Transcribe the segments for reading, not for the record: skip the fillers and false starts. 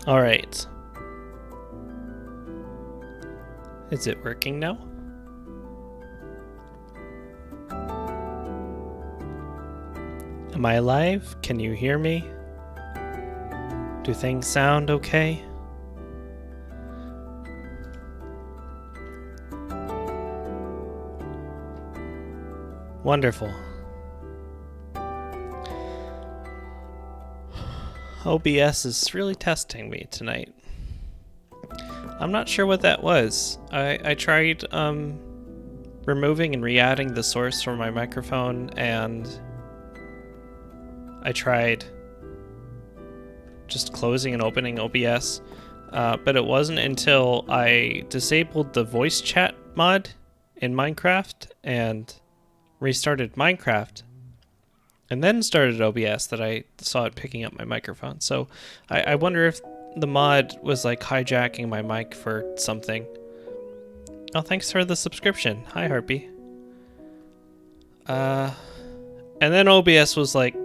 All right. Is it working now? Am I alive? Can you hear me? Do things sound okay? Wonderful. OBS is really testing me tonight. I'm not sure what that was. I tried removing and re-adding the source from my microphone, and I tried just closing and opening OBS, but it wasn't until I disabled the voice chat mod in Minecraft and restarted Minecraft and then started OBS that I saw it picking up my microphone. So I wonder if the mod was like hijacking my mic for something. Oh, thanks for the subscription. Hi, Harpy. And then OBS was like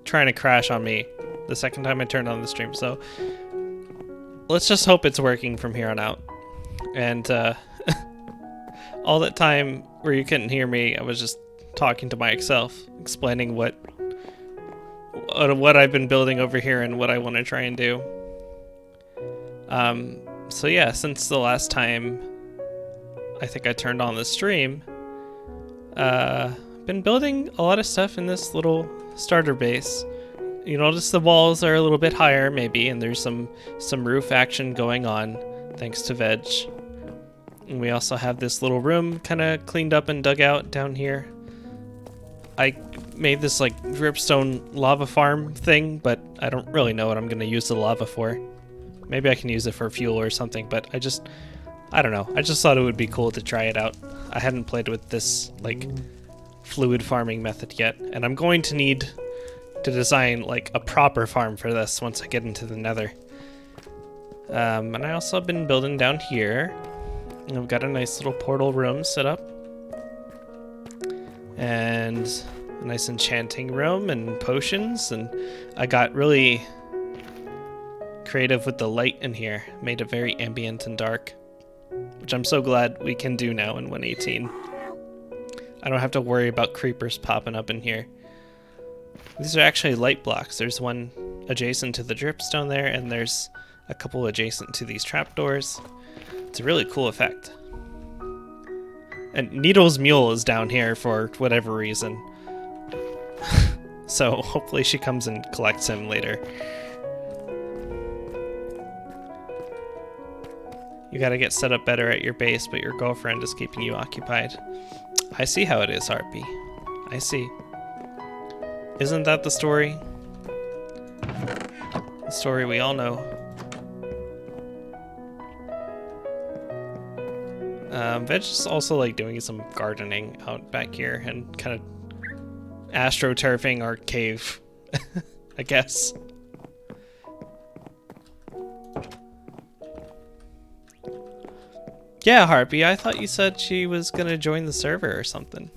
trying to crash on me the second time I turned on the stream. So let's just hope it's working from here on out. And all that time where you couldn't hear me, I was just talking to myself, explaining what I've been building over here and what I want to try and do. So yeah, since the last time I think I turned on the stream, been building a lot of stuff in this little starter base. You notice the walls are a little bit higher maybe, and there's some roof action going on thanks to Veg. And we also have this little room kind of cleaned up and dug out down here. I made this like dripstone lava farm thing, but I don't really know what I'm going to use the lava for. Maybe I can use it for fuel or something, but I don't know. I just thought it would be cool to try it out. I hadn't played with this like fluid farming method yet, and I'm going to need to design like a proper farm for this once I get into the nether. And I also have been building down here. I've got a nice little portal room set up. And a nice enchanting room and potions, and I got really creative with the light in here. Made it very ambient and dark, which I'm so glad we can do now in 1.18. I don't have to worry about creepers popping up in here. These are actually light blocks. There's one adjacent to the dripstone there, and there's a couple adjacent to these trapdoors. It's a really cool effect. And Needle's mule is down here for whatever reason. So hopefully she comes and collects him later. You gotta get set up better at your base, but your girlfriend is keeping you occupied. I see how it is, Harpy. I see. Isn't that the story? The story we all know. Veg is also like doing some gardening out back here and kind of astroturfing our cave, I guess. Yeah, Harpy, I thought you said she was gonna join the server or something.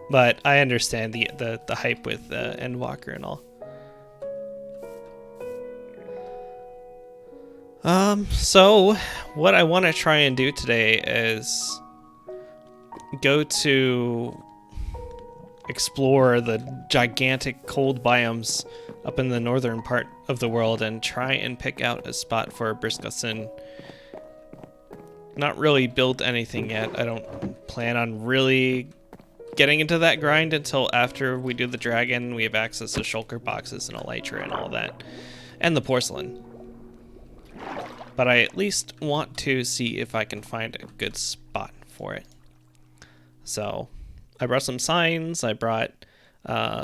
But I understand the hype with Endwalker and all. So what I want to try and do today is go to explore the gigantic cold biomes up in the northern part of the world and try and pick out a spot for Briskasin. Not really build anything yet. I don't plan on really getting into that grind until after we do the dragon. We have access to shulker boxes and elytra and all that, and the porcelain. But I at least want to see if I can find a good spot for it. So I brought some signs, I brought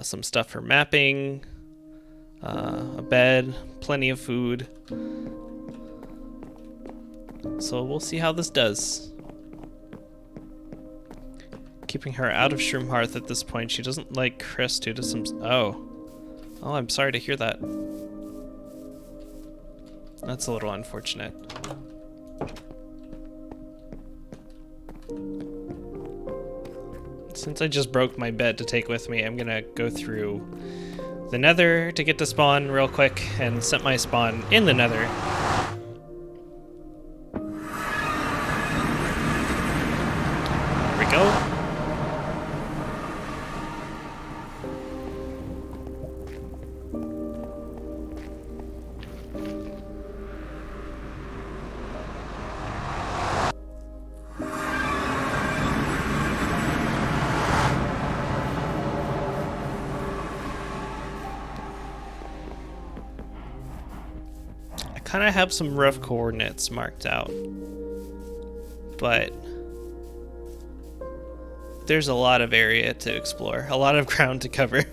some stuff for mapping, a bed, plenty of food. So we'll see how this does. Keeping her out of Shroomhearth at this point. She doesn't like Chris due to some... Oh, I'm sorry to hear that. That's a little unfortunate. Since I just broke my bed to take with me, I'm gonna go through the nether to get to spawn real quick and set my spawn in the nether. There we go. Kind of have some rough coordinates marked out, but there's a lot of area to explore, a lot of ground to cover.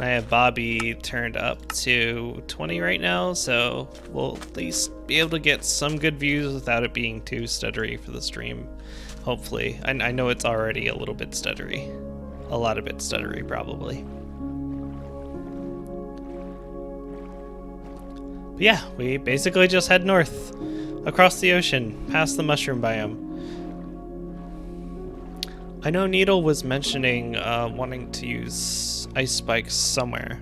I have Bobby turned up to 20 right now, so we'll at least be able to get some good views without it being too stuttery for the stream. Hopefully. I know it's already a little bit stuttery. A lot of it stuttery, probably. But yeah, we basically just head north, across the ocean, past the mushroom biome. I know Needle was mentioning wanting to use ice spikes somewhere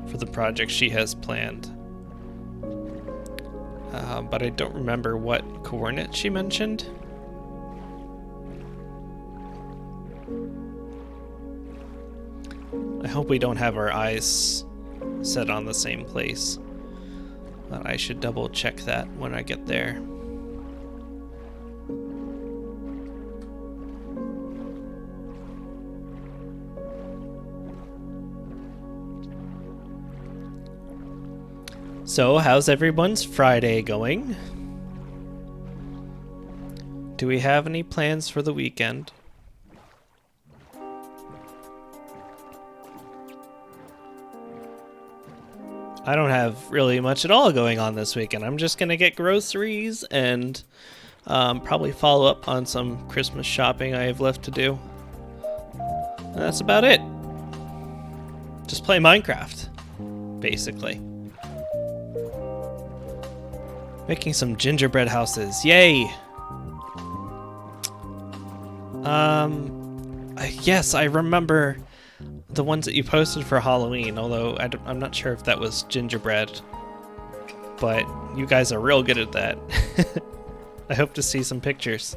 for the project she has planned. But I don't remember what coordinate she mentioned. I hope we don't have our eyes set on the same place. But I should double check that when I get there. So, how's everyone's Friday going? Do we have any plans for the weekend? I don't have really much at all going on this weekend. I'm just gonna get groceries and probably follow up on some Christmas shopping I have left to do. And that's about it. Just play Minecraft, basically. Making some gingerbread houses. Yay! Yes, I remember the ones that you posted for Halloween, although I'm not sure if that was gingerbread. But you guys are real good at that. I hope to see some pictures.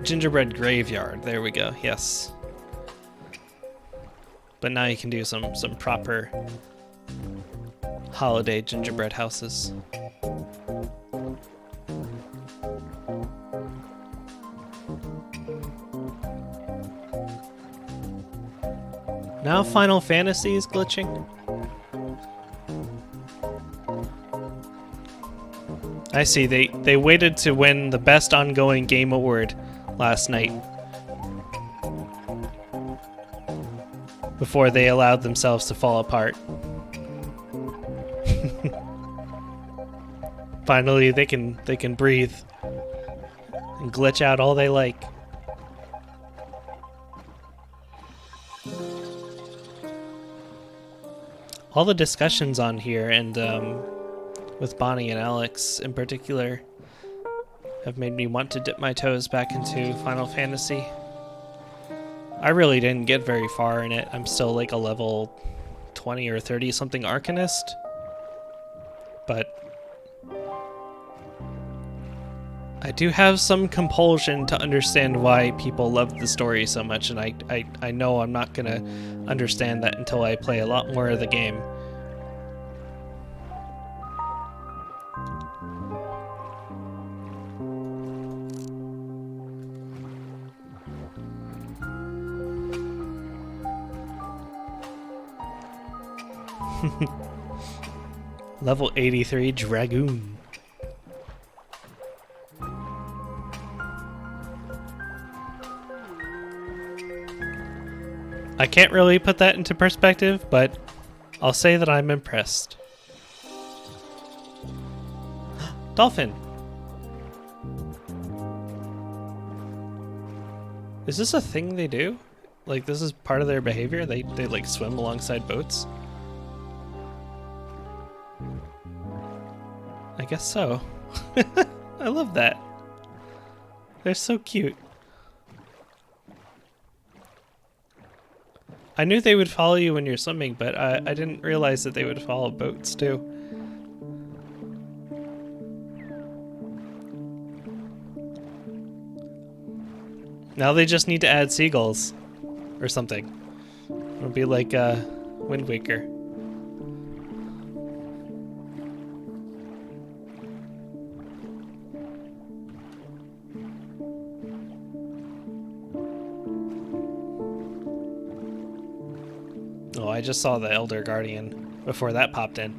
Gingerbread graveyard, there we go, yes. But now you can do some proper holiday gingerbread houses. Now Final Fantasy is glitching. I see, they waited to win the Best Ongoing Game Award last night before they allowed themselves to fall apart. Finally, they can breathe and glitch out all they like. All the discussions on here, and with Bonnie and Alex in particular, have made me want to dip my toes back into Final Fantasy. I really didn't get very far in it. I'm still like a level 20 or 30 something Arcanist. But I do have some compulsion to understand why people love the story so much, and I know I'm not gonna understand that until I play a lot more of the game. Level 83 Dragoon. I can't really put that into perspective, but I'll say that I'm impressed. Dolphin! Is this a thing they do? Like, this is part of their behavior? They like swim alongside boats? I guess so. I love that. They're so cute. I knew they would follow you when you're swimming, but I didn't realize that they would follow boats too. Now they just need to add seagulls or something. It'll be like Wind Waker. Oh, I just saw the Elder Guardian before that popped in.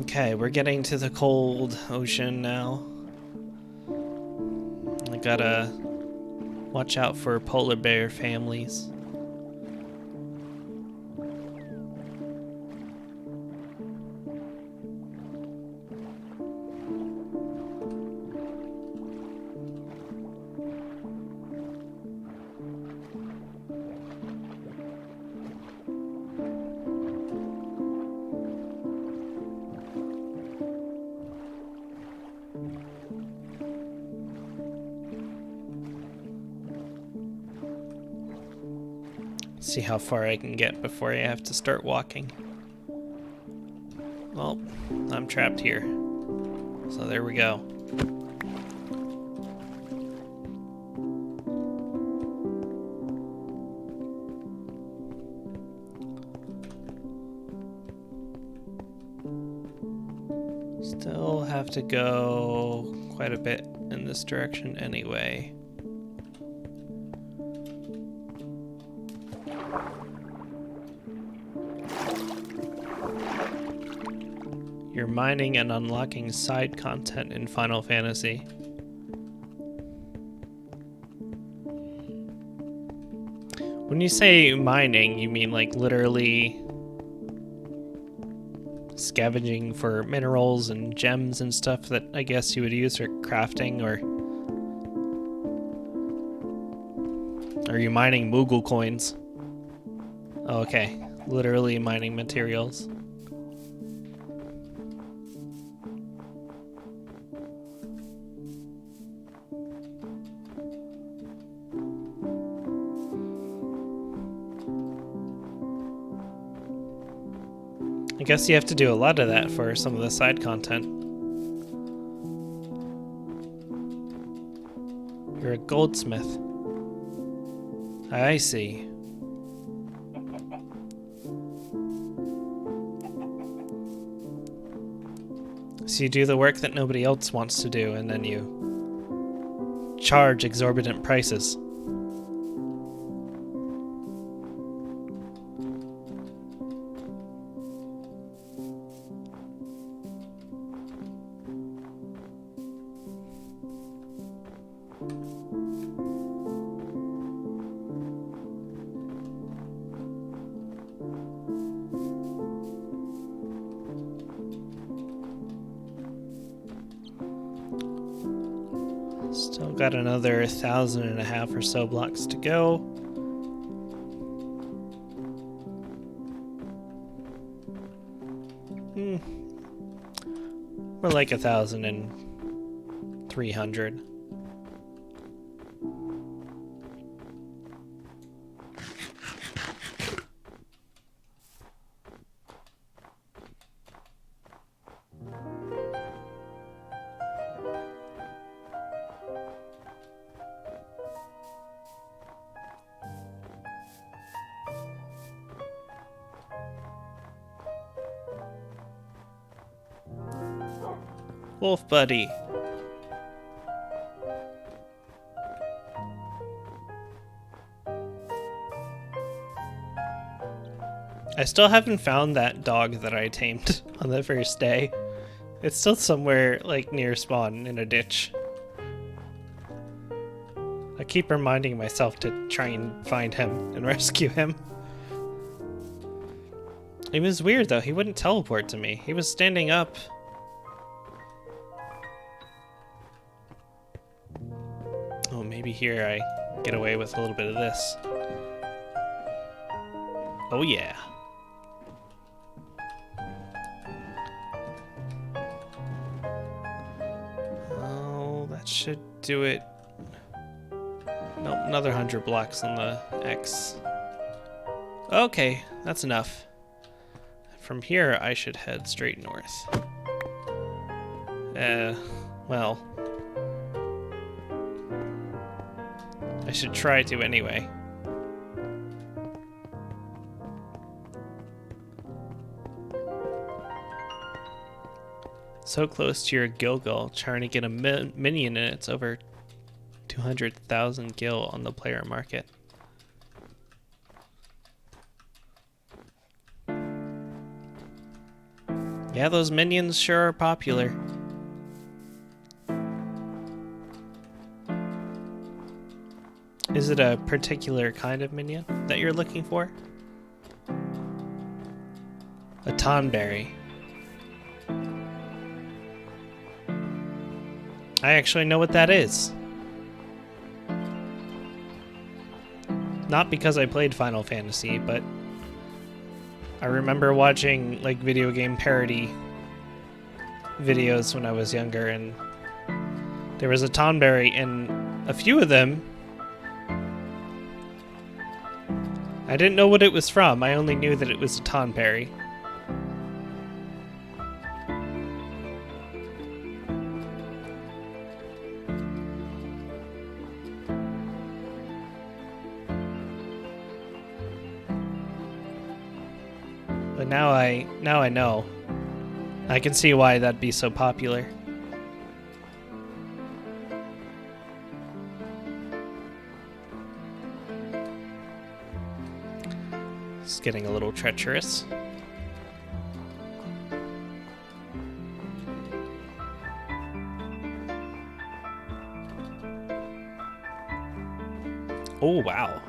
Okay, we're getting to the cold ocean now. I gotta watch out for polar bear families. See how far I can get before I have to start walking. Well, I'm trapped here. So there we go. Still have to go quite a bit in this direction anyway. You're mining and unlocking side content in Final Fantasy. When you say mining, you mean like literally scavenging for minerals and gems and stuff that I guess you would use for crafting, or are you mining Moogle coins? Oh, okay, literally mining materials. I guess you have to do a lot of that for some of the side content. You're a goldsmith. I see. So you do the work that nobody else wants to do, and then you charge exorbitant prices. Still got another 1,500 or so blocks to go. We're like 1,300. Wolf buddy. I still haven't found that dog that I tamed on the first day. It's still somewhere like near spawn in a ditch. I keep reminding myself to try and find him and rescue him. It was weird though, he wouldn't teleport to me. He was standing up. Oh, maybe here I get away with a little bit of this. Oh yeah. Oh, that should do it. Nope, another 100 blocks on the X. Okay, that's enough. From here, I should head straight north. Well. I should try to anyway. So close to your Gilgal, trying to get a minion in it's over 200,000 gil on the player market. Yeah, those minions sure are popular. Is it a particular kind of minion that you're looking for? A Tonberry. I actually know what that is. Not because I played Final Fantasy, but I remember watching like video game parody videos when I was younger, and there was a Tonberry, and a few of them I didn't know what it was from. I only knew that it was a Tonberry. But now I know. I can see why that'd be so popular. It's getting a little treacherous. Oh wow.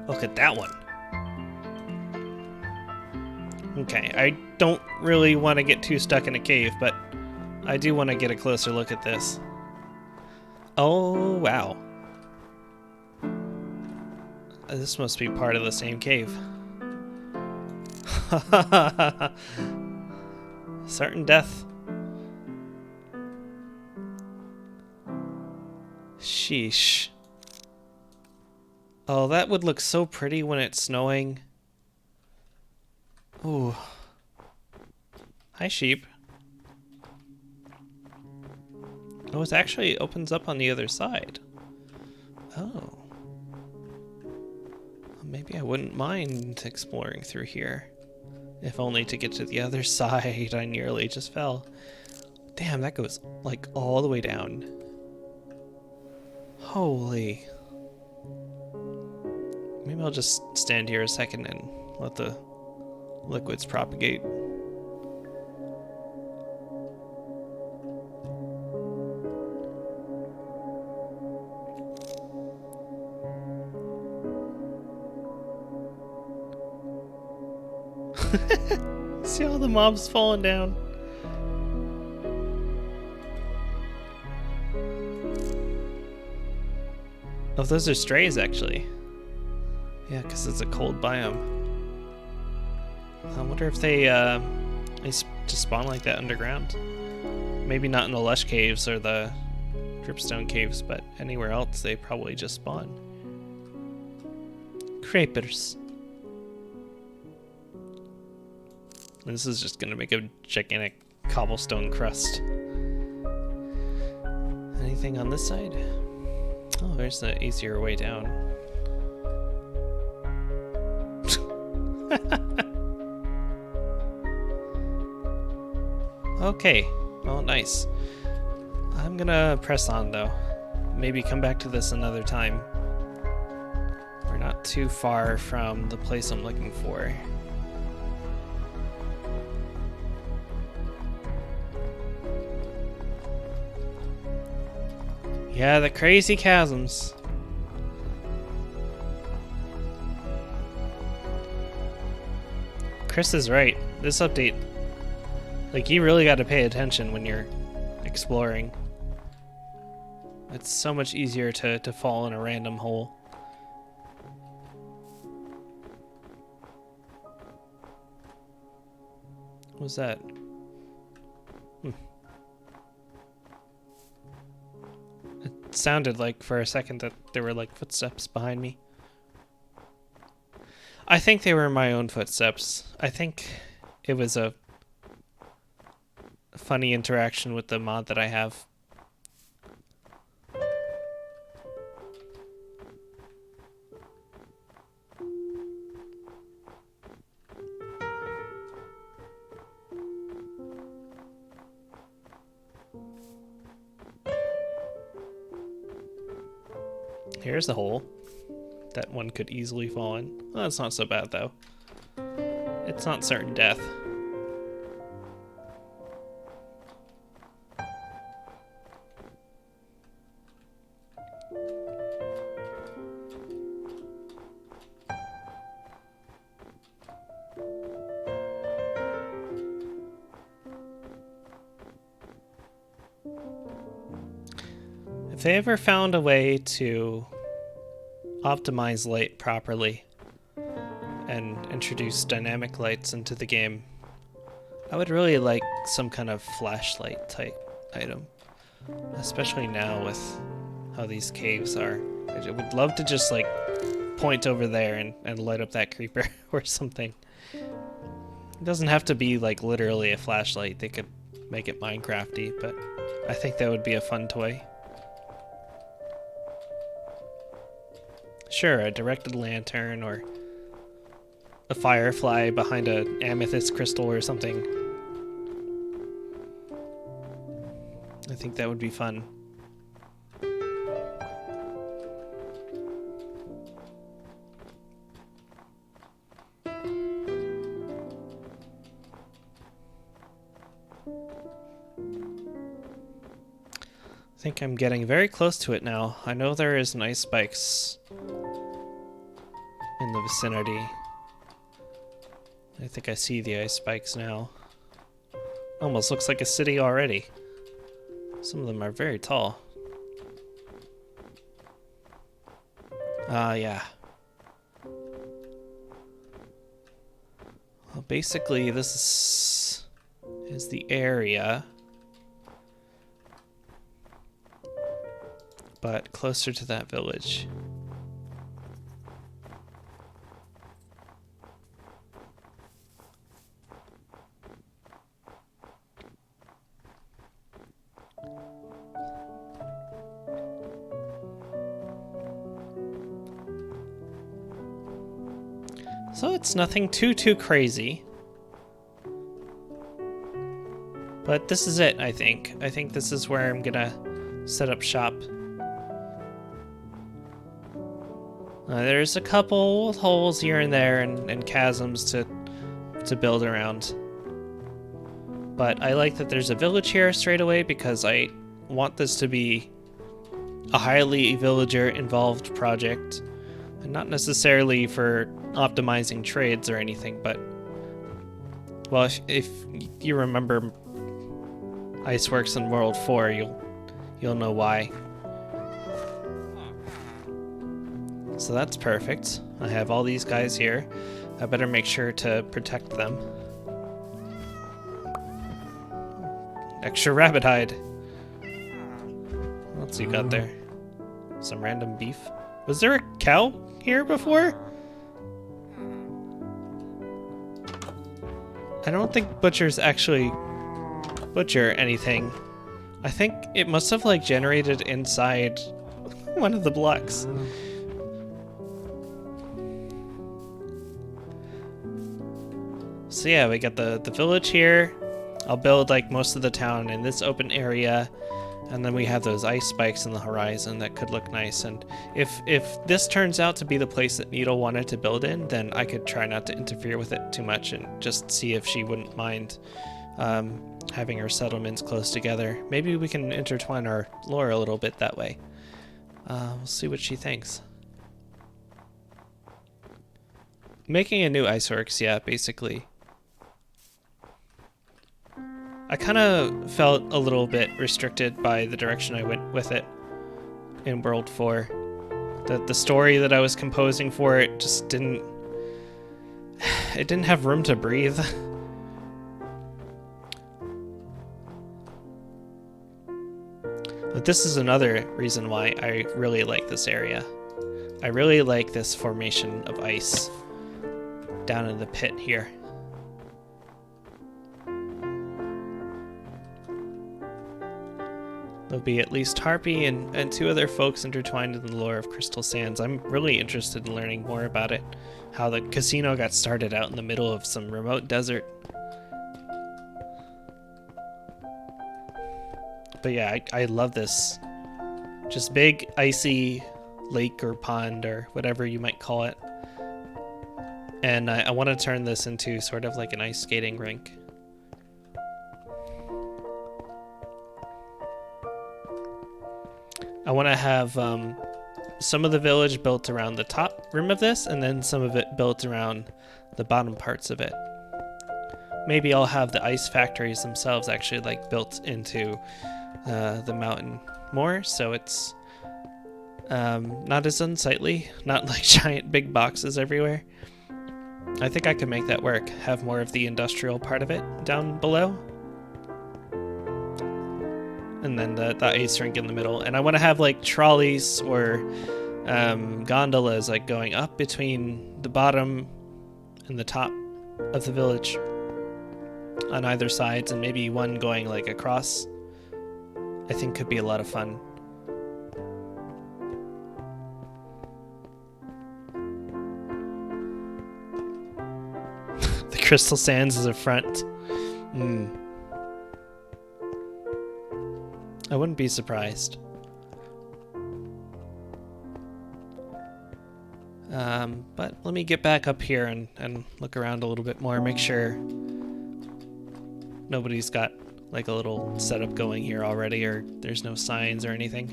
Look at that one. Okay, I don't really want to get too stuck in a cave, but I do want to get a closer look at this. Oh, wow. This must be part of the same cave. Certain death. Sheesh. Oh, that would look so pretty when it's snowing. Ooh. Hi, sheep. Oh, it actually opens up on the other side. Oh. Maybe I wouldn't mind exploring through here. If only to get to the other side. I nearly just fell. Damn, that goes like all the way down. Holy. Maybe I'll just stand here a second and let the liquids propagate. See all the mobs falling down. Oh, those are strays actually. Yeah, because it's a cold biome. I wonder if they just spawn like that underground. Maybe not in the lush caves or the dripstone caves, but anywhere else they probably just spawn. Crapers. This is just gonna make a gigantic cobblestone crust. Anything on this side? Oh, there's the easier way down. Okay, well, nice. I'm gonna press on though. Maybe come back to this another time. We're not too far from the place I'm looking for. Yeah, the crazy chasms. Chris is right. This update, like, you really got to pay attention when you're exploring. It's so much easier to fall in a random hole. What was that? It sounded like for a second that there were like footsteps behind me. I think they were my own footsteps. I think it was a funny interaction with the mod that I have. Here's a hole that one could easily fall in. Well, it's not so bad, though. It's not certain death. If they ever found a way to optimize light properly and introduce dynamic lights into the game, I would really like some kind of flashlight type item, especially now with how these caves are. I would love to just like point over there and light up that creeper or something. It doesn't have to be like literally a flashlight. They could make it Minecrafty, but I think that would be a fun toy. Sure, a directed lantern or a firefly behind an amethyst crystal or something. I think that would be fun. I think I'm getting very close to it now. I know there is ice spikes in the vicinity. I think I see the ice spikes now. Almost looks like a city already. Some of them are very tall. Yeah. Well, basically this is the area, but closer to that village. So it's nothing too crazy. But this is it, I think. I think this is where I'm gonna set up shop. There's a couple holes here and there and chasms to build around. But I like that there's a village here straight away because I want this to be a highly villager involved project. And not necessarily for optimizing trades or anything, but well, if you remember Iceworks in World 4, you'll know why. So that's perfect. I have all these guys here. I better make sure to protect them. Extra rabbit hide. What else you got there? Some random beef. Was there a cow here before? I don't think butchers actually butcher anything. I think it must have like generated inside one of the blocks. So yeah, we got the village here. I'll build like most of the town in this open area. And then we have those ice spikes in the horizon that could look nice. And if this turns out to be the place that Needle wanted to build in, then I could try not to interfere with it too much and just see if she wouldn't mind having her settlements close together. Maybe we can intertwine our lore a little bit that way. We'll see what she thinks. Making a new Iceworks, yeah, basically. I kind of felt a little bit restricted by the direction I went with it in World 4. The story that I was composing for it just didn't... It didn't have room to breathe. But this is another reason why I really like this area. I really like this formation of ice down in the pit here. There'll be at least Harpy and 2 other folks intertwined in the lore of Crystal Sands. I'm really interested in learning more about it. How the casino got started out in the middle of some remote desert. But yeah, I love this. Just big, icy lake or pond or whatever you might call it. And I want to turn this into sort of like an ice skating rink. I want to have some of the village built around the top rim of this, and then some of it built around the bottom parts of it. Maybe I'll have the ice factories themselves actually like built into the mountain more, so it's not as unsightly, not like giant big boxes everywhere. I think I could make that work, have more of the industrial part of it down below. And then the ice rink in the middle. And I want to have like trolleys or gondolas like going up between the bottom and the top of the village on either sides, and maybe one going like across. I think could be a lot of fun. The Crystal Sands is a front. I wouldn't be surprised. But let me get back up here and look around a little bit more, make sure nobody's got like a little setup going here already, or there's no signs or anything.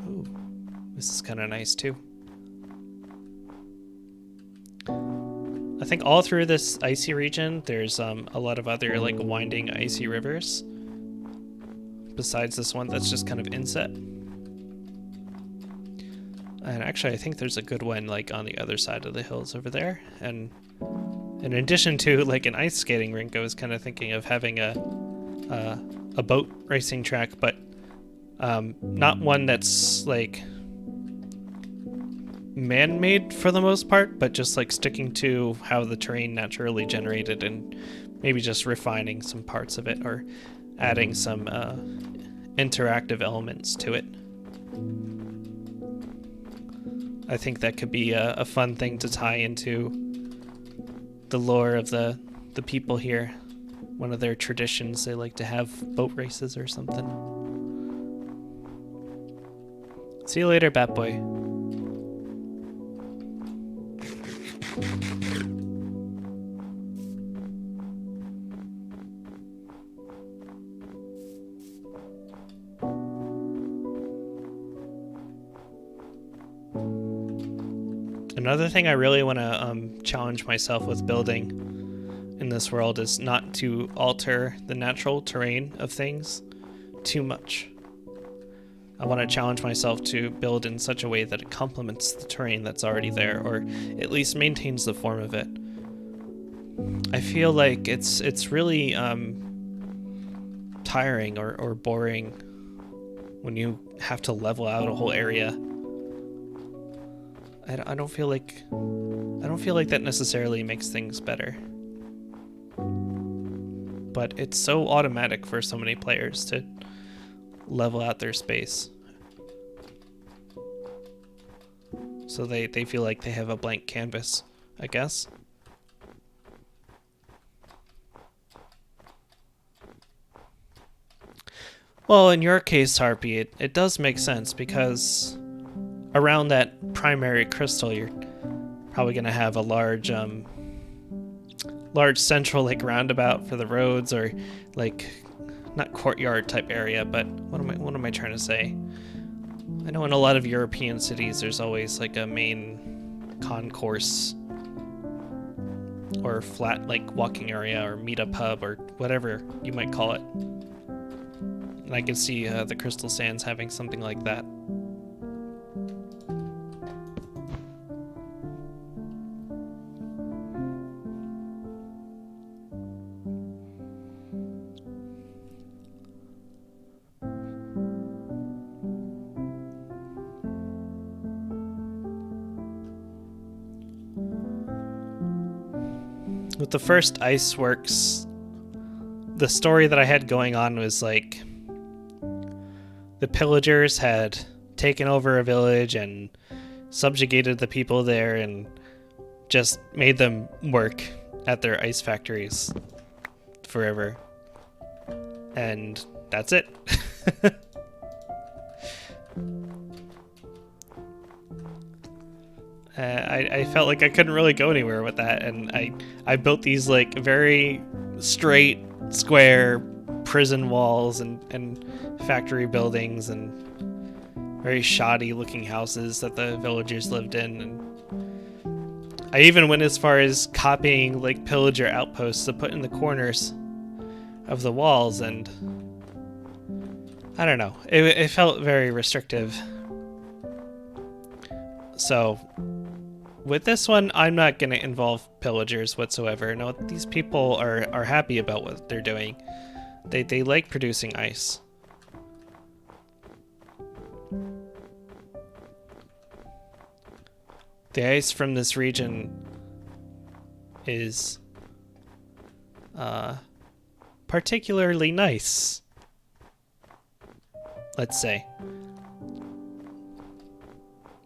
Ooh, this is kind of nice too. I think all through this icy region, there's a lot of other like winding icy rivers. Besides this one that's just kind of inset. And actually, I think there's a good one like on the other side of the hills over there. And in addition to like an ice skating rink, I was kind of thinking of having a boat racing track, but not one that's like man-made for the most part, but just like sticking to how the terrain naturally generated, and maybe just refining some parts of it or adding some interactive elements to it. I think that could be a fun thing to tie into the lore of the people here. One of their traditions, they like to have boat races or something. See you later, Bat Boy. Another thing I really want to challenge myself with building in this world is not to alter the natural terrain of things too much. I want to challenge myself to build in such a way that it complements the terrain that's already there, or at least maintains the form of it. I feel like it's really tiring or boring when you have to level out a whole area. I don't feel like that necessarily makes things better. But it's so automatic for so many players to level out their space. So they feel like they have a blank canvas, I guess. Well, in your case, Harpy, it does make sense, because around that primary crystal, you're probably going to have a large central like roundabout for the roads, or like not courtyard type area, but what am I trying to say? I know in a lot of European cities there's always like a main concourse or flat like walking area or meetup hub or whatever you might call it. And I could see the Crystal Sands having something like that. With the first Ice Works, the story that I had going on was like the pillagers had taken over a village and subjugated the people there and just made them work at their ice factories forever. And that's it. I felt like I couldn't really go anywhere with that, and I built these like very straight, square prison walls and factory buildings and very shoddy looking houses that the villagers lived in, and I even went as far as copying like pillager outposts to put in the corners of the walls, and I don't know, it felt very restrictive. So with this one, I'm not going to involve pillagers whatsoever. No, these people are happy about what they're doing. They like producing ice. The ice from this region is particularly nice, let's say.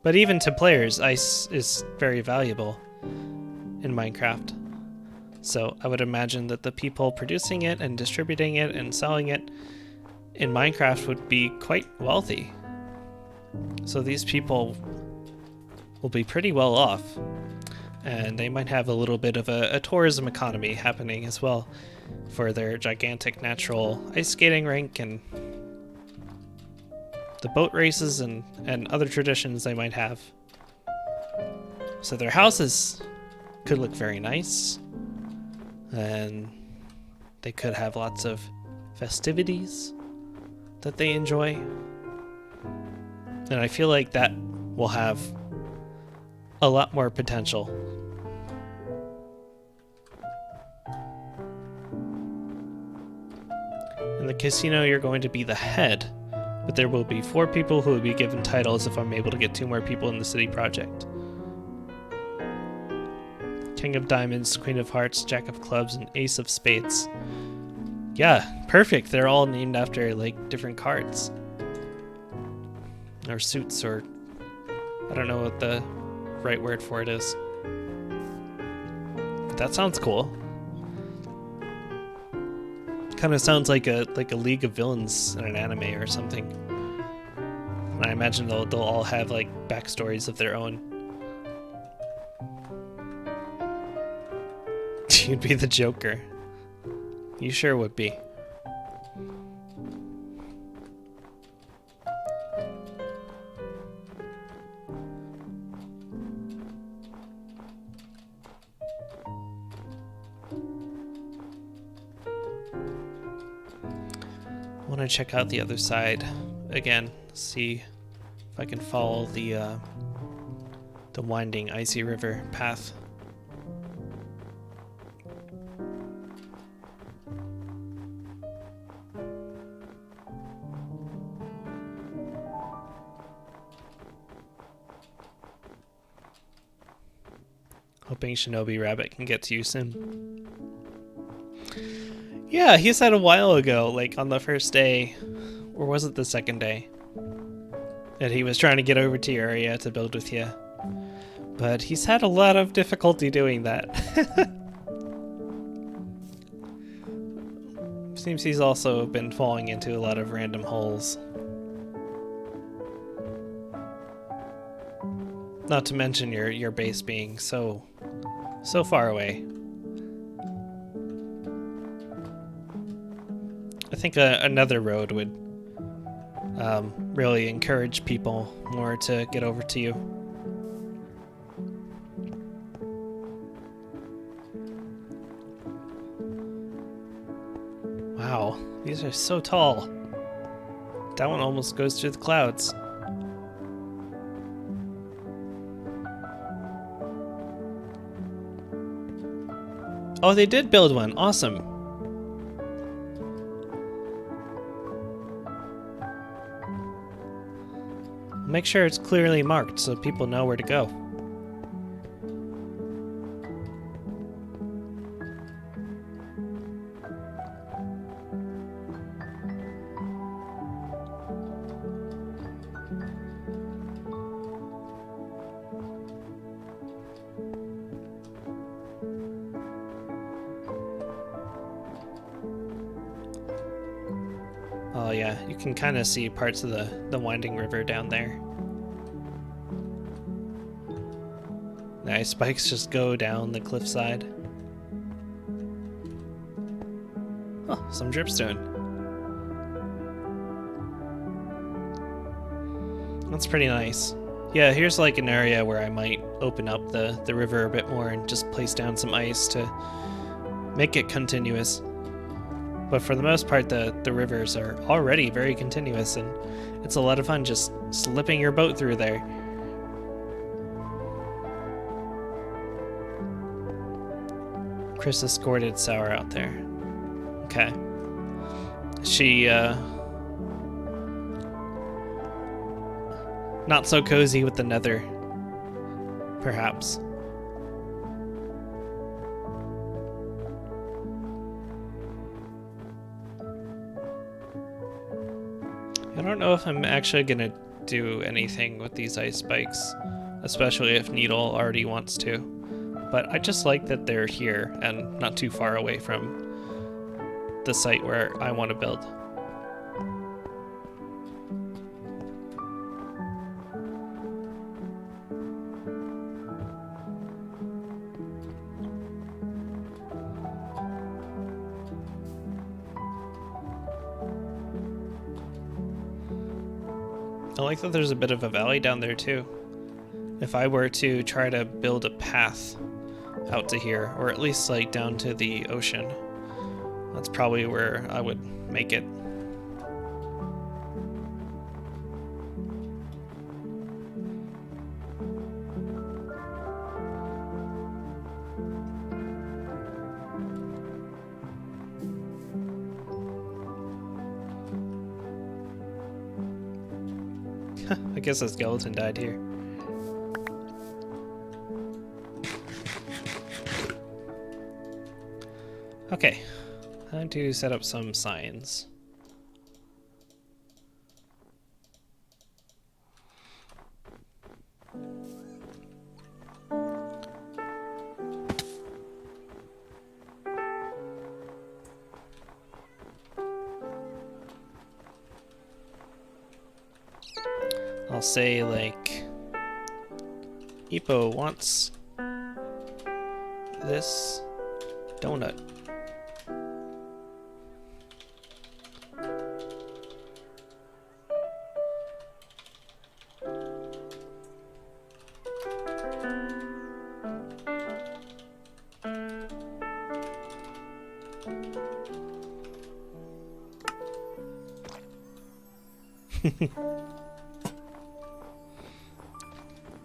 But even to players, ice is very valuable in Minecraft. So I would imagine that the people producing it and distributing it and selling it in Minecraft would be quite wealthy. So these people will be pretty well off. And they might have a little bit of a tourism economy happening as well for their gigantic natural ice skating rink and the boat races and other traditions they might have. So their houses could look very nice, and they could have lots of festivities that they enjoy. And I feel like that will have a lot more potential. In the casino, you're going to be the head, but there will be 4 people who will be given titles if I'm able to get 2 more people in the city project. King of Diamonds, Queen of Hearts, Jack of Clubs, and Ace of Spades. Yeah, perfect. They're all named after, like, different cards. Or suits, or I don't know what the right word for it is. But that sounds cool. Kind of sounds like a League of Villains in an anime or something. And I imagine they'll all have like backstories of their own. You'd be the Joker. You sure would be. I want to check out the other side again, see if I can follow the winding icy river path. Hoping Shinobi Rabbit can get to you soon. Yeah, he said a while ago, like on the first day, or was it the second day, that he was trying to get over to your area to build with you. But he's had a lot of difficulty doing that. Seems he's also been falling into a lot of random holes. Not to mention your base being so far away. I think another road would really encourage people more to get over to you. Wow, these are so tall. That one almost goes through the clouds. Oh, they did build one. Awesome. Make sure it's clearly marked so people know where to go. Oh yeah, you can kind of see parts of the winding river down there. The ice spikes just go down the cliffside. Oh, some dripstone. That's pretty nice. Yeah, here's like an area where I might open up the river a bit more and just place down some ice to make it continuous. But for the most part, the rivers are already very continuous, and it's a lot of fun just slipping your boat through there. Chris escorted Sour out there. Okay. She, not so cozy with the nether, perhaps. I don't know if I'm actually gonna do anything with these ice spikes, especially if Needle already wants to. But I just like that they're here and not too far away from the site where I want to build. I like that there's a bit of a valley down there too. If I were to try to build a path out to here, or at least like down to the ocean, that's probably where I would make it. I guess a skeleton died here. Okay, time to set up some signs. I'll say like, Ippo wants this donut.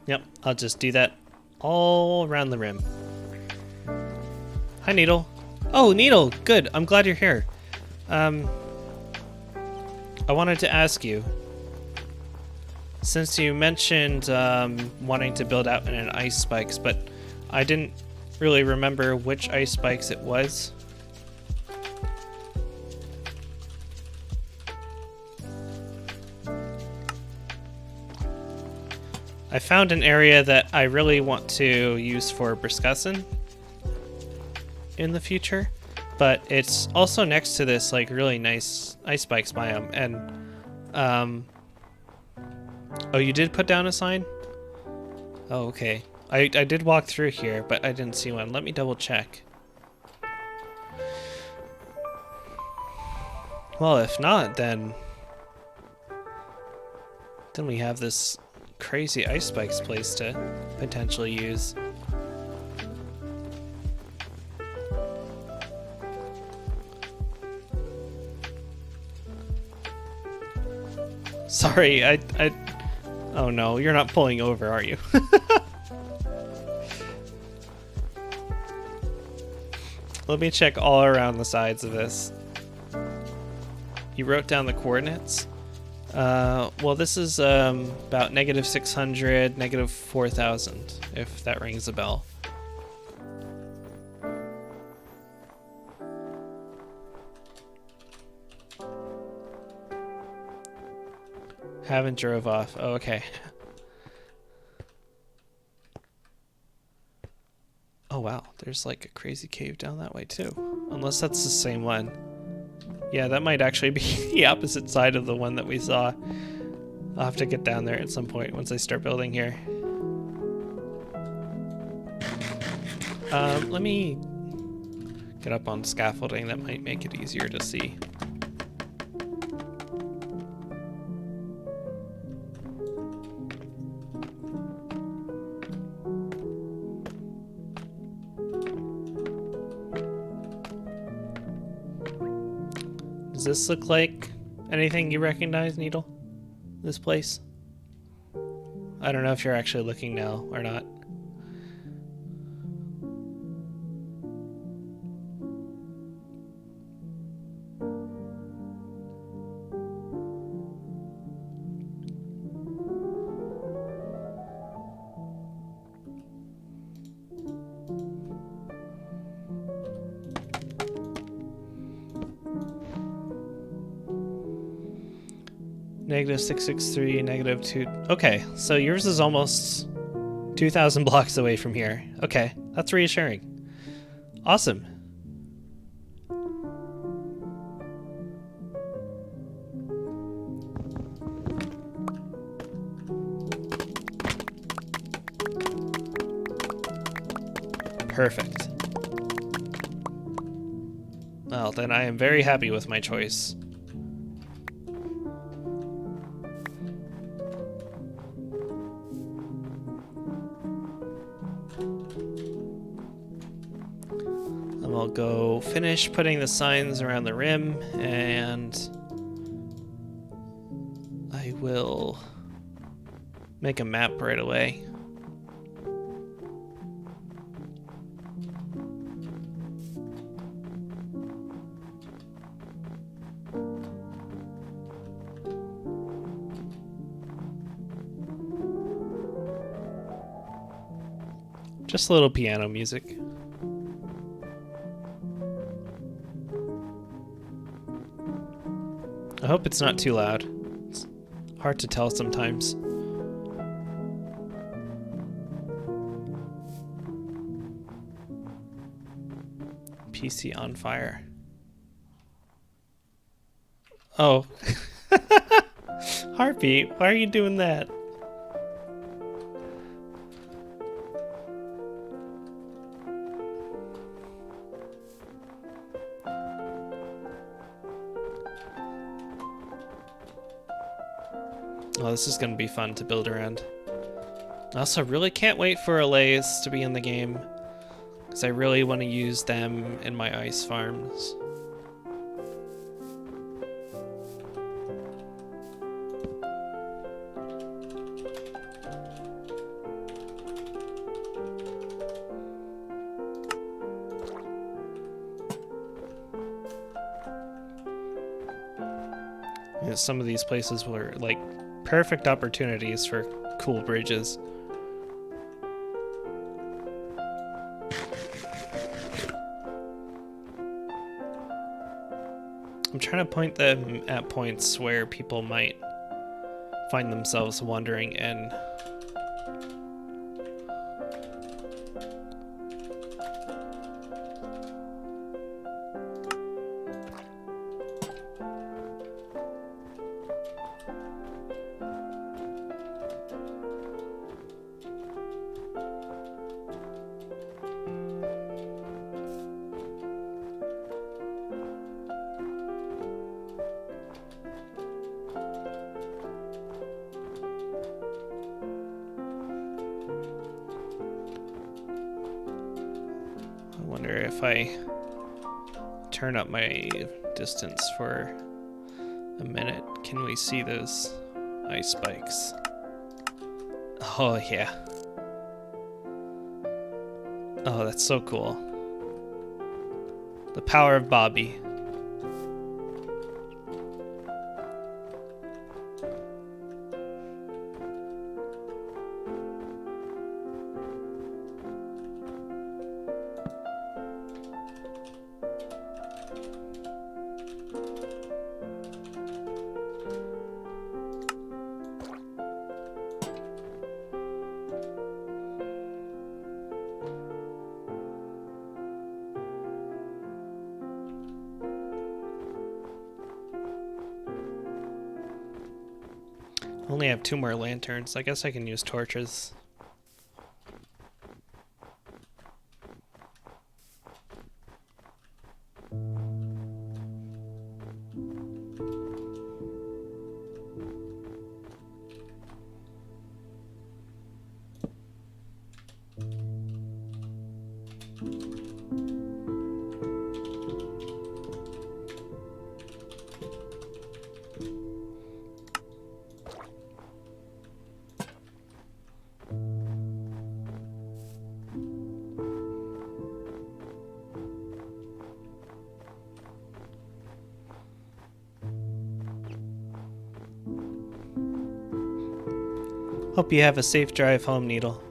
Yep, I'll just do that all around the rim. Hi, Needle. Oh, Needle, good. I'm glad you're here. I wanted to ask you, since you mentioned wanting to build out in an ice spikes, but I didn't really remember which ice spikes it was. I found an area that I really want to use for Briscussin in the future, but it's also next to this like really nice ice spikes biome. And oh, you did put down a sign? Oh, okay. I did walk through here, but I didn't see one. Let me double check. Well, if not, then we have this crazy ice spikes place to potentially use. sorry. Oh no, you're not pulling over, are you? Let me check all around the sides of this. You wrote down the coordinates? Well, this is about -600, -4000, if that rings a bell. Haven't drove off. Oh, okay. Oh wow, there's like a crazy cave down that way too. Unless that's the same one. Yeah, that might actually be the opposite side of the one that we saw. I'll have to get down there at some point once I start building here. Let me get up on scaffolding. That might make it easier to see. Does this look like anything you recognize, Needle? This place? I don't know if you're actually looking now or not. -663, -2. Okay, so yours is almost 2,000 blocks away from here. Okay, that's reassuring. Awesome. Perfect. Well, then I am very happy with my choice. I'll go finish putting the signs around the rim, and I will make a map right away. Just a little piano music. I hope it's not too loud. It's hard to tell sometimes. PC on fire. Oh. Heartbeat, why are you doing that? Oh, this is gonna be fun to build around. I also really can't wait for allays to be in the game, because I really want to use them in my ice farms. Yeah, some of these places were like perfect opportunities for cool bridges. I'm trying to point them at points where people might find themselves wandering in. I wonder if I turn up my distance for a minute, can we see those ice spikes. Oh, yeah. Oh, that's so cool. The power of Bobby. Only have 2 more lanterns. I guess I can use torches. Hope you have a safe drive home, Needle.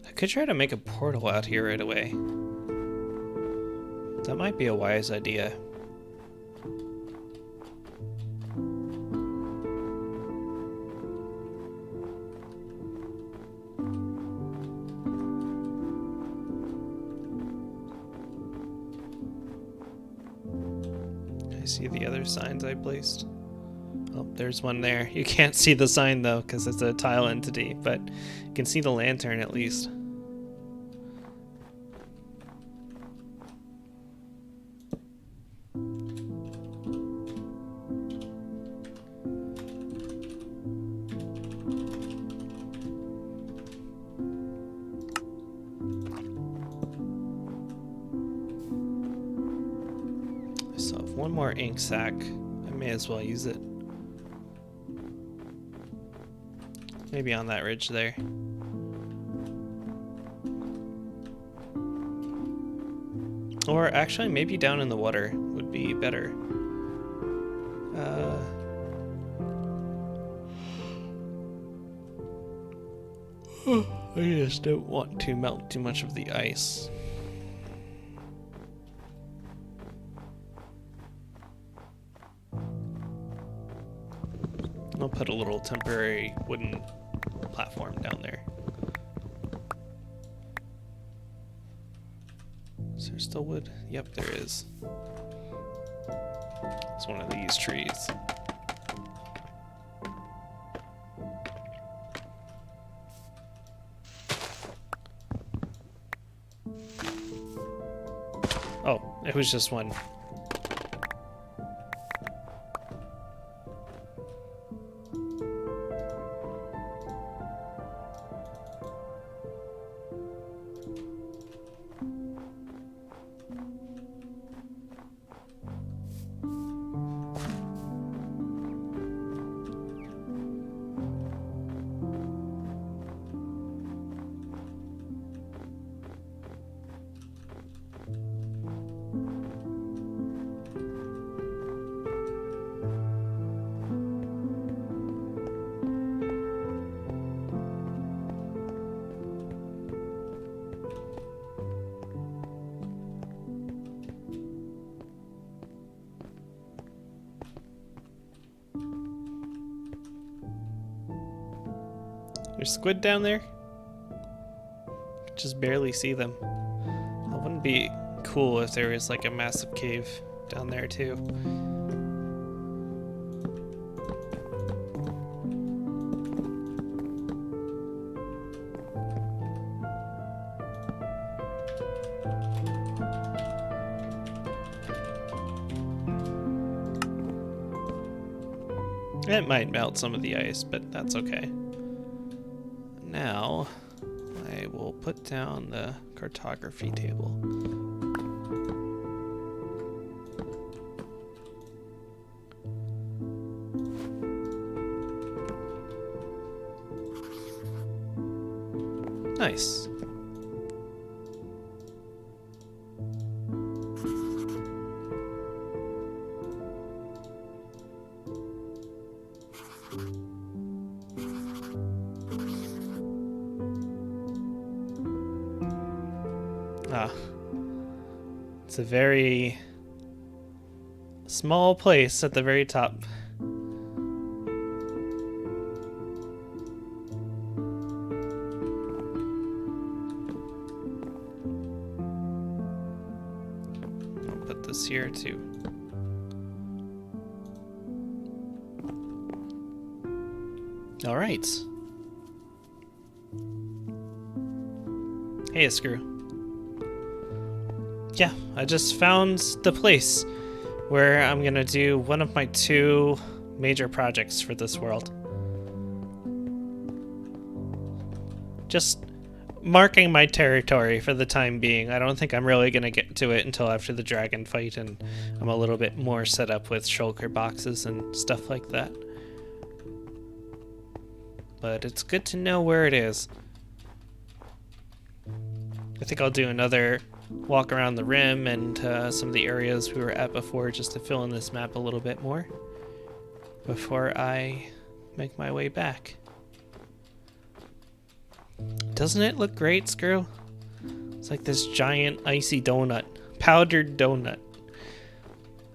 I could try to make a portal out here right away. That might be a wise idea. I see the other signs I placed. Oh, there's one there. You can't see the sign though, because it's a tile entity, but you can see the lantern at least. I still have one more ink sac. I may as well use it. Maybe on that ridge there. Or actually, maybe down in the water would be better. I just don't want to melt too much of the ice. I'll put a little temporary wooden platform down there. Is there still wood? Yep, there is. It's one of these trees. Oh, it was just one. There's squid down there. Just barely see them. It wouldn't be cool if there was like a massive cave down there too. It might melt some of the ice, but that's okay. Now, I will put down the cartography table. Nice. Ah, it's a very small place at the very top. I'll put this here too. All right. Hey, Screw. Yeah, I just found the place where I'm gonna do one of my 2 major projects for this world. Just marking my territory for the time being. I don't think I'm really gonna get to it until after the dragon fight, and I'm a little bit more set up with shulker boxes and stuff like that. But it's good to know where it is. I think I'll do another walk around the rim and some of the areas we were at before, just to fill in this map a little bit more before I make my way back. Doesn't it look great, Screw? It's like this giant icy donut, powdered donut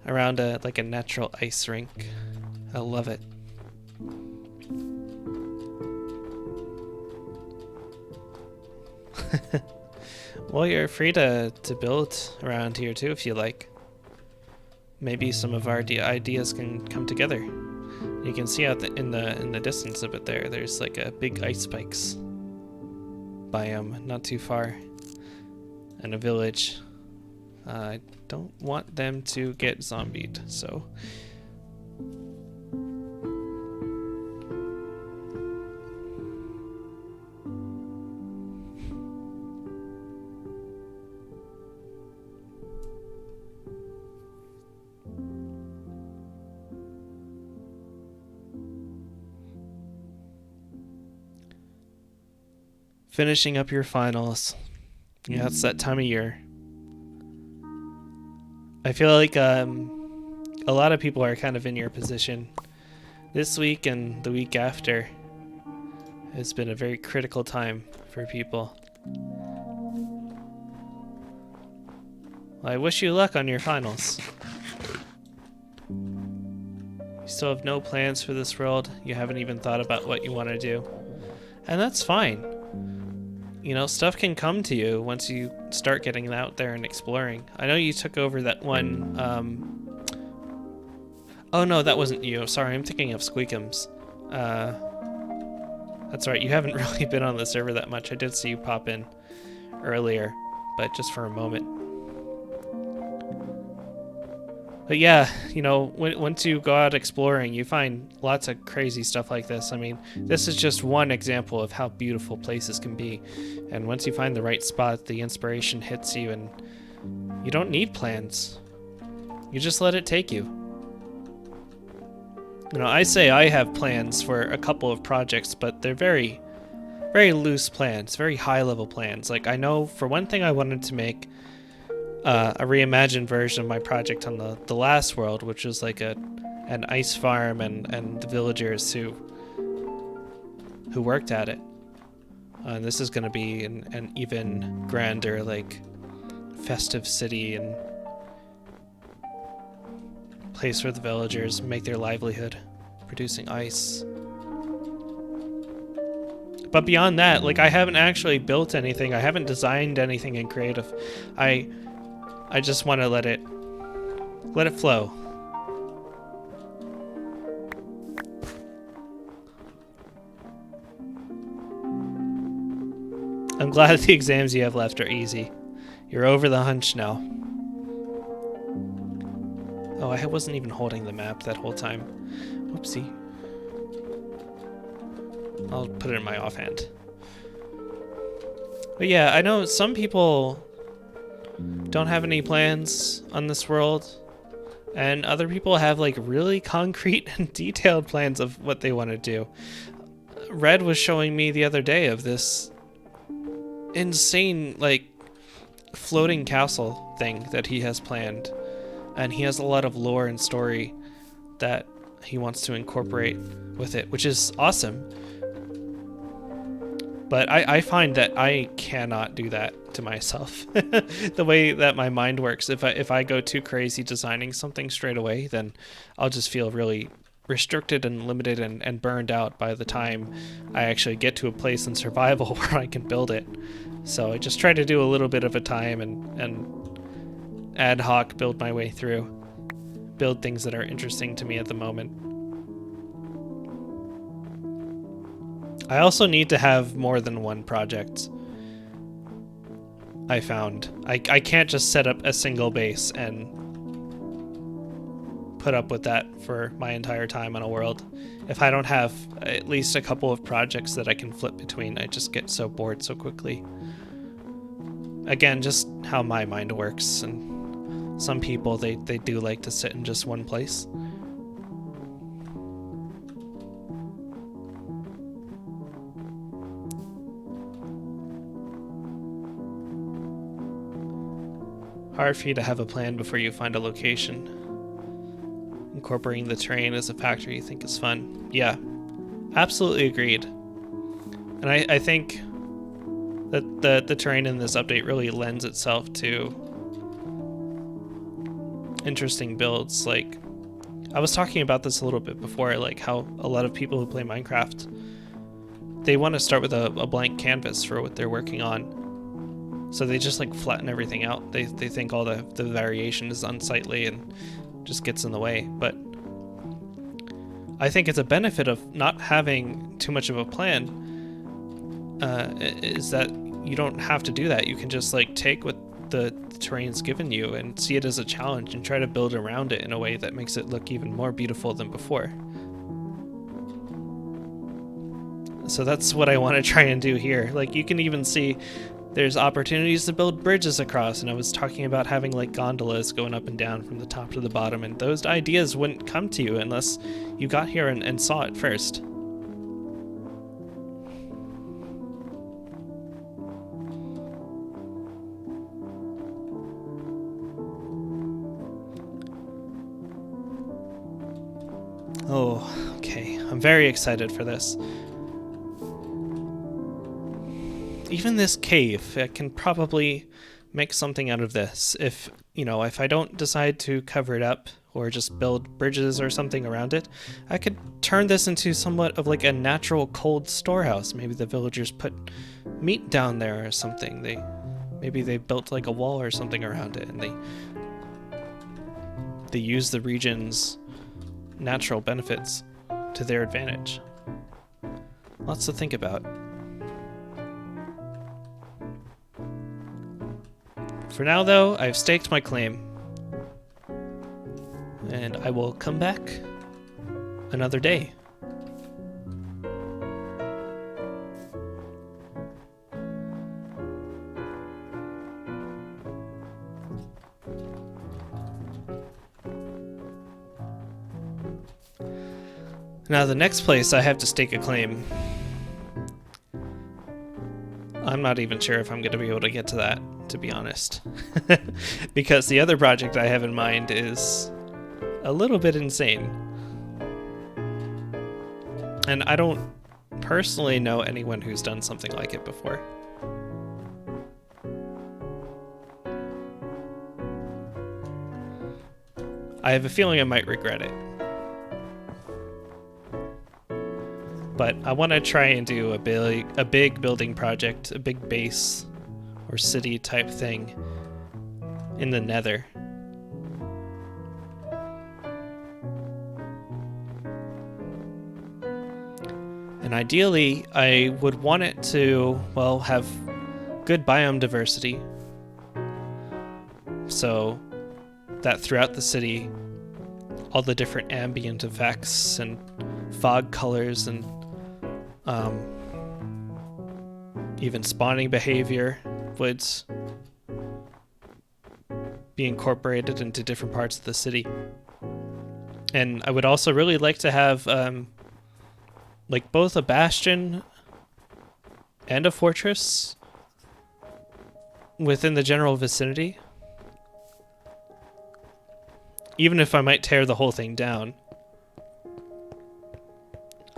around like a natural ice rink. I love it. Well, you're free to build around here too if you like. Maybe some of our ideas can come together. You can see out in the distance of it there. There's like a big ice spikes biome not too far, and a village. I don't want them to get zombied, so. Finishing up your finals. Yeah, it's that time of year. I feel like a lot of people are kind of in your position. This week and the week after has been a very critical time for people. Well, I wish you luck on your finals. You still have no plans for this world. You haven't even thought about what you want to do. And that's fine. You know, stuff can come to you once you start getting out there and exploring. I know you took over that one, oh no, that wasn't you. Sorry, I'm thinking of Squeakums. That's right, you haven't really been on the server that much. I did see you pop in earlier, but just for a moment. But yeah, you know, once you go out exploring, you find lots of crazy stuff like this. I mean, this is just one example of how beautiful places can be. And once you find the right spot, the inspiration hits you, and you don't need plans. You just let it take you. You know, I say I have plans for a couple of projects, but they're very, very loose plans, very high-level plans. Like, I know for one thing I wanted to make a reimagined version of my project on the last world, which was like an ice farm and the villagers who worked at it. And this is going to be an even grander, like, festive city and place where the villagers make their livelihood producing ice. But beyond that, like, I haven't actually built anything. I haven't designed anything in creative. I just want to let it flow. I'm glad the exams you have left are easy. You're over the hunch now. Oh, I wasn't even holding the map that whole time. Whoopsie. I'll put it in my offhand. But yeah, I know some people don't have any plans on this world, and other people have like really concrete and detailed plans of what they want to do. Red was showing me the other day of this insane like floating castle thing that he has planned, and he has a lot of lore and story that he wants to incorporate with it, which is awesome. But I find that I cannot do that to myself. The way that my mind works, if I go too crazy designing something straight away, then I'll just feel really restricted and limited and burned out by the time I actually get to a place in survival where I can build it. So I just try to do a little bit of a time and ad hoc build my way through. Build things that are interesting to me at the moment. I also need to have more than one project. I found. I can't just set up a single base and put up with that for my entire time on a world. If I don't have at least a couple of projects that I can flip between, I just get so bored so quickly. Again, just how my mind works, and some people, they do like to sit in just one place. Hard for you to have a plan before you find a location. Incorporating the terrain as a factor you think is fun. Yeah, absolutely agreed. And I think that the terrain in this update really lends itself to interesting builds. Like, I was talking about this a little bit before, like how a lot of people who play Minecraft, they want to start with a blank canvas for what they're working on. So they just like flatten everything out. They think all the variation is unsightly and just gets in the way. But I think it's a benefit of not having too much of a plan, is that you don't have to do that. You can just like take what the terrain's given you and see it as a challenge and try to build around it in a way that makes it look even more beautiful than before. So that's what I want to try and do here. Like, you can even see there's opportunities to build bridges across, and I was talking about having like gondolas going up and down from the top to the bottom, and those ideas wouldn't come to you unless you got here and saw it first. Oh, okay. I'm very excited for this. Even this cave, I can probably make something out of this. If I don't decide to cover it up or just build bridges or something around it, I could turn this into somewhat of like a natural cold storehouse. Maybe the villagers put meat down there or something. Maybe they built like a wall or something around it, and they use the region's natural benefits to their advantage. Lots to think about. For now, though, I've staked my claim, and I will come back another day. Now, the next place I have to stake a claim, I'm not even sure if I'm going to be able to get to that, to be honest. Because the other project I have in mind is a little bit insane. And I don't personally know anyone who's done something like it before. I have a feeling I might regret it. But I want to try and do a big building project, a big base or city type thing in the Nether. And ideally, I would want it to, well, have good biome diversity, so that throughout the city, all the different ambient effects and fog colors and even spawning behavior would be incorporated into different parts of the city. And I would also really like to have like both a bastion and a fortress within the general vicinity. Even if I might tear the whole thing down,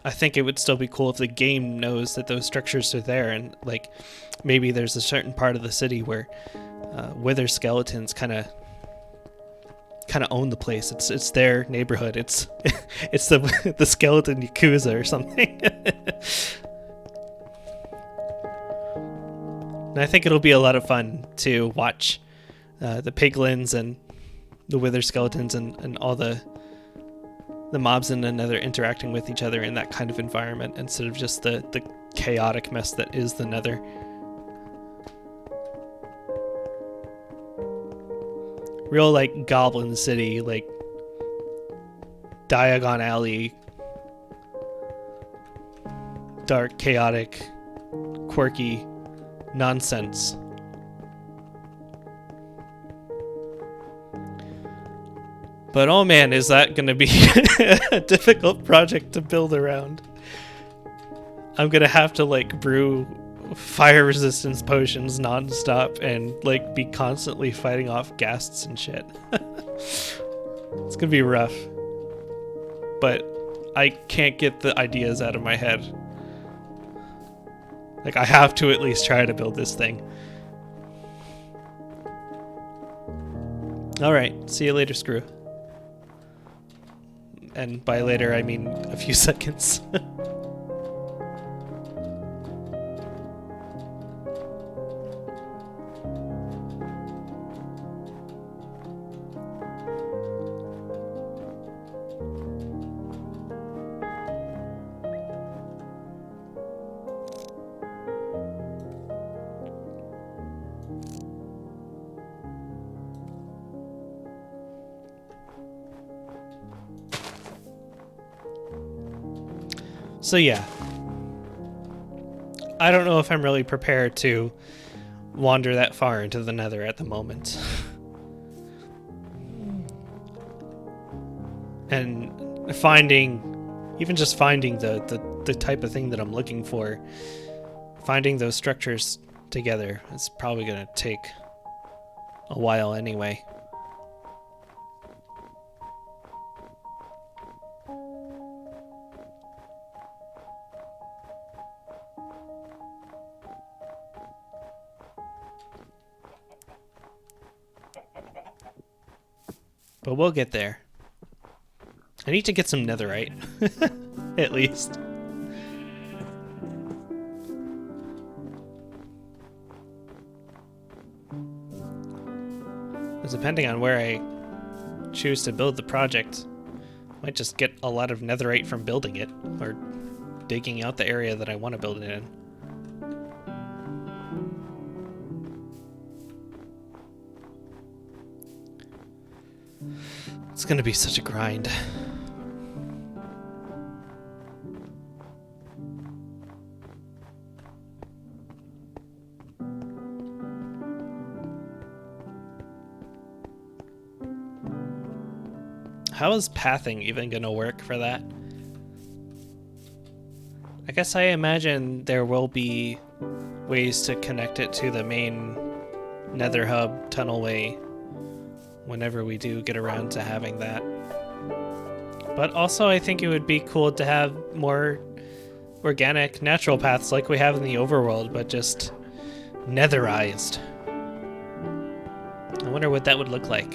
I think it would still be cool if the game knows that those structures are there, and like maybe there's a certain part of the city where wither skeletons kind of own the place. It's their neighborhood. It's it's the skeleton yakuza or something. And I think it'll be a lot of fun to watch the piglins and the wither skeletons and all the mobs in the Nether interacting with each other in that kind of environment instead of just the chaotic mess that is the Nether. Real like Goblin City, like Diagon Alley, dark, chaotic, quirky nonsense. But oh man, is that going to be a difficult project to build around. I'm going to have to like brew fire resistance potions non-stop and like be constantly fighting off ghasts and shit. It's going to be rough. But I can't get the ideas out of my head. Like I have to at least try to build this thing. Alright, see you later, Screw. And by later, I mean a few seconds. So yeah, I don't know if I'm really prepared to wander that far into the Nether at the moment. And even just finding the type of thing that I'm looking for, finding those structures together, is probably going to take a while anyway. But we'll get there. I need to get some netherite. At least. Because depending on where I choose to build the project, I might just get a lot of netherite from building it, or digging out the area that I want to build it in. It's gonna be such a grind. How is pathing even gonna work for that? I guess I imagine there will be ways to connect it to the main Nether hub tunnelway whenever we do get around to having that. But also I think it would be cool to have more organic, natural paths like we have in the overworld, but just netherized. I wonder what that would look like.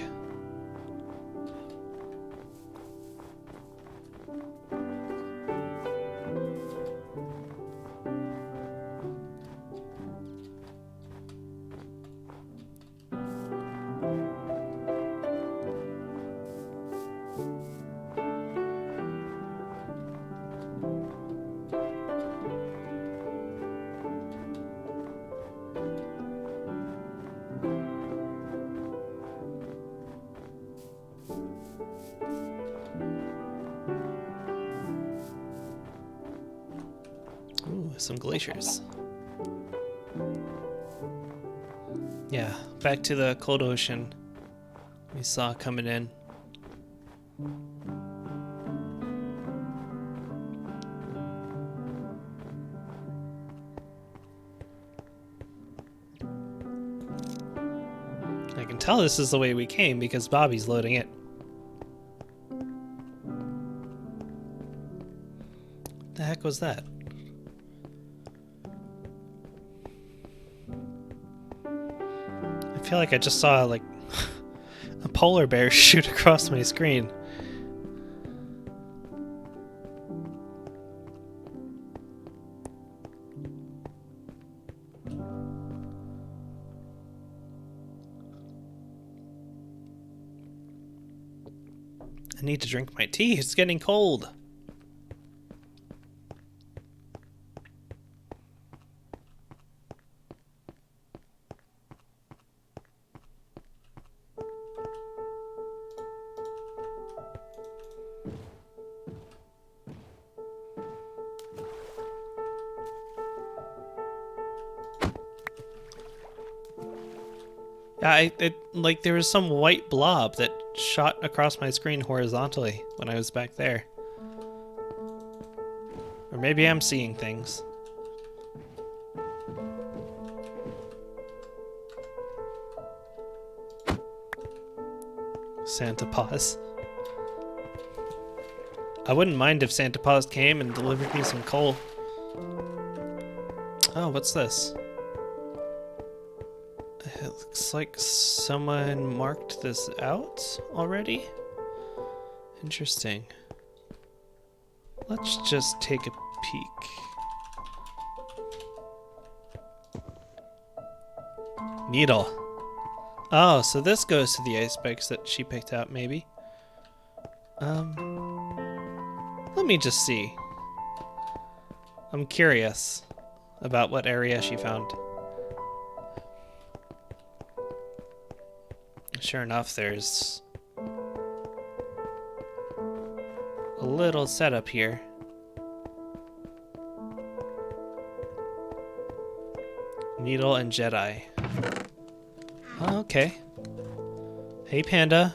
some glaciers. Yeah, back to the cold ocean we saw coming in. I can tell this is the way we came because Bobby's loading it. The heck was that? I feel like I just saw like a polar bear shoot across my screen. I need to drink my tea. It's getting cold. Like there was some white blob that shot across my screen horizontally when I was back there. Or maybe I'm seeing things. Santa Paws. I wouldn't mind if Santa Paws came and delivered me some coal. Oh, what's this? It looks like someone marked this out already. Interesting. Let's just take a peek. Needle. Oh, so this goes to the ice spikes that she picked out, maybe. Let me just see. I'm curious about what area she found. Sure enough, there's a little setup here. Needle and Jedi. Oh, okay. Hey, Panda.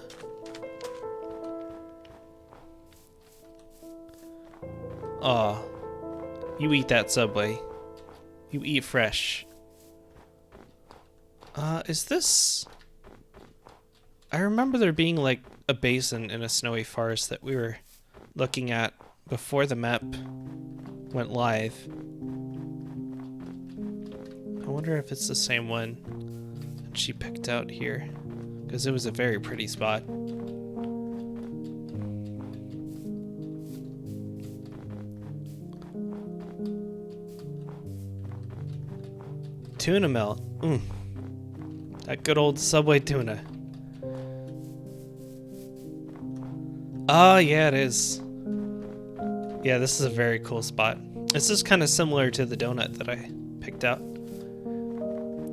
Aw. You eat that Subway. You eat fresh. Is this... I remember there being like a basin in a snowy forest that we were looking at before the map went live. I wonder if it's the same one that she picked out here, because it was a very pretty spot. Tuna melt. That good old Subway tuna. Oh, yeah, it is. Yeah, this is a very cool spot. This is kind of similar to the donut that I picked out,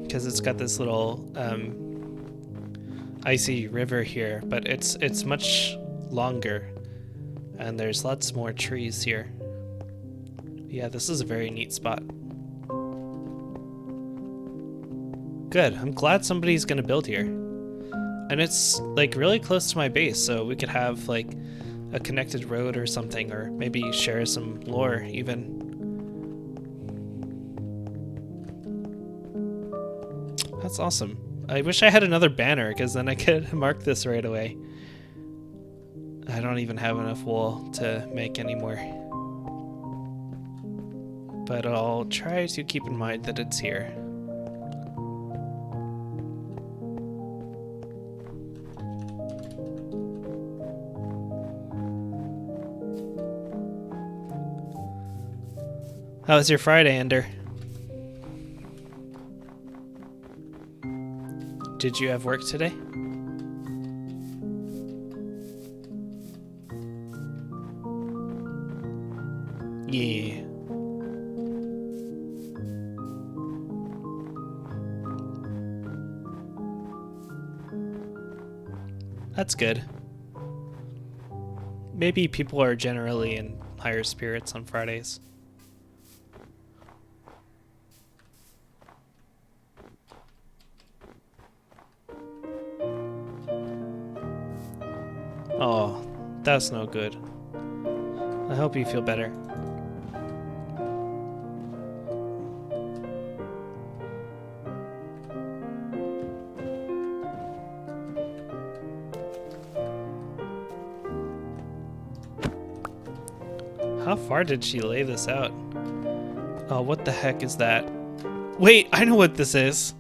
because it's got this little icy river here, but it's much longer, and there's lots more trees here. Yeah, this is a very neat spot. Good. I'm glad somebody's gonna build here. And it's like really close to my base, so we could have like a connected road or something, or maybe share some lore even. That's awesome. I wish I had another banner, because then I could mark this right away. I don't even have enough wool to make any more. But I'll try to keep in mind that it's here. How was your Friday, Ender? Did you have work today? Yeah. That's good. Maybe people are generally in higher spirits on Fridays. That's no good. I hope you feel better. How far did she lay this out? Oh, what the heck is that? Wait, I know what this is.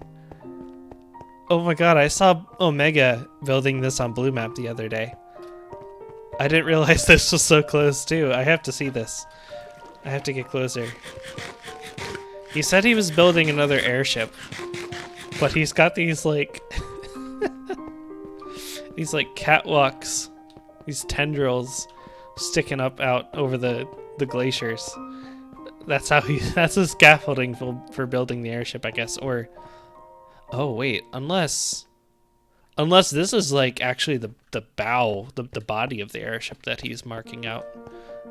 Oh my god, I saw Omega building this on Blue Map the other day. I didn't realize this was so close too. I have to see this. I have to get closer. He said he was building another airship, but he's got these like these like catwalks, these tendrils sticking up out over the glaciers. That's his scaffolding for building the airship, I guess. Or oh wait, unless this is like actually the bow, the body of the airship that he's marking out.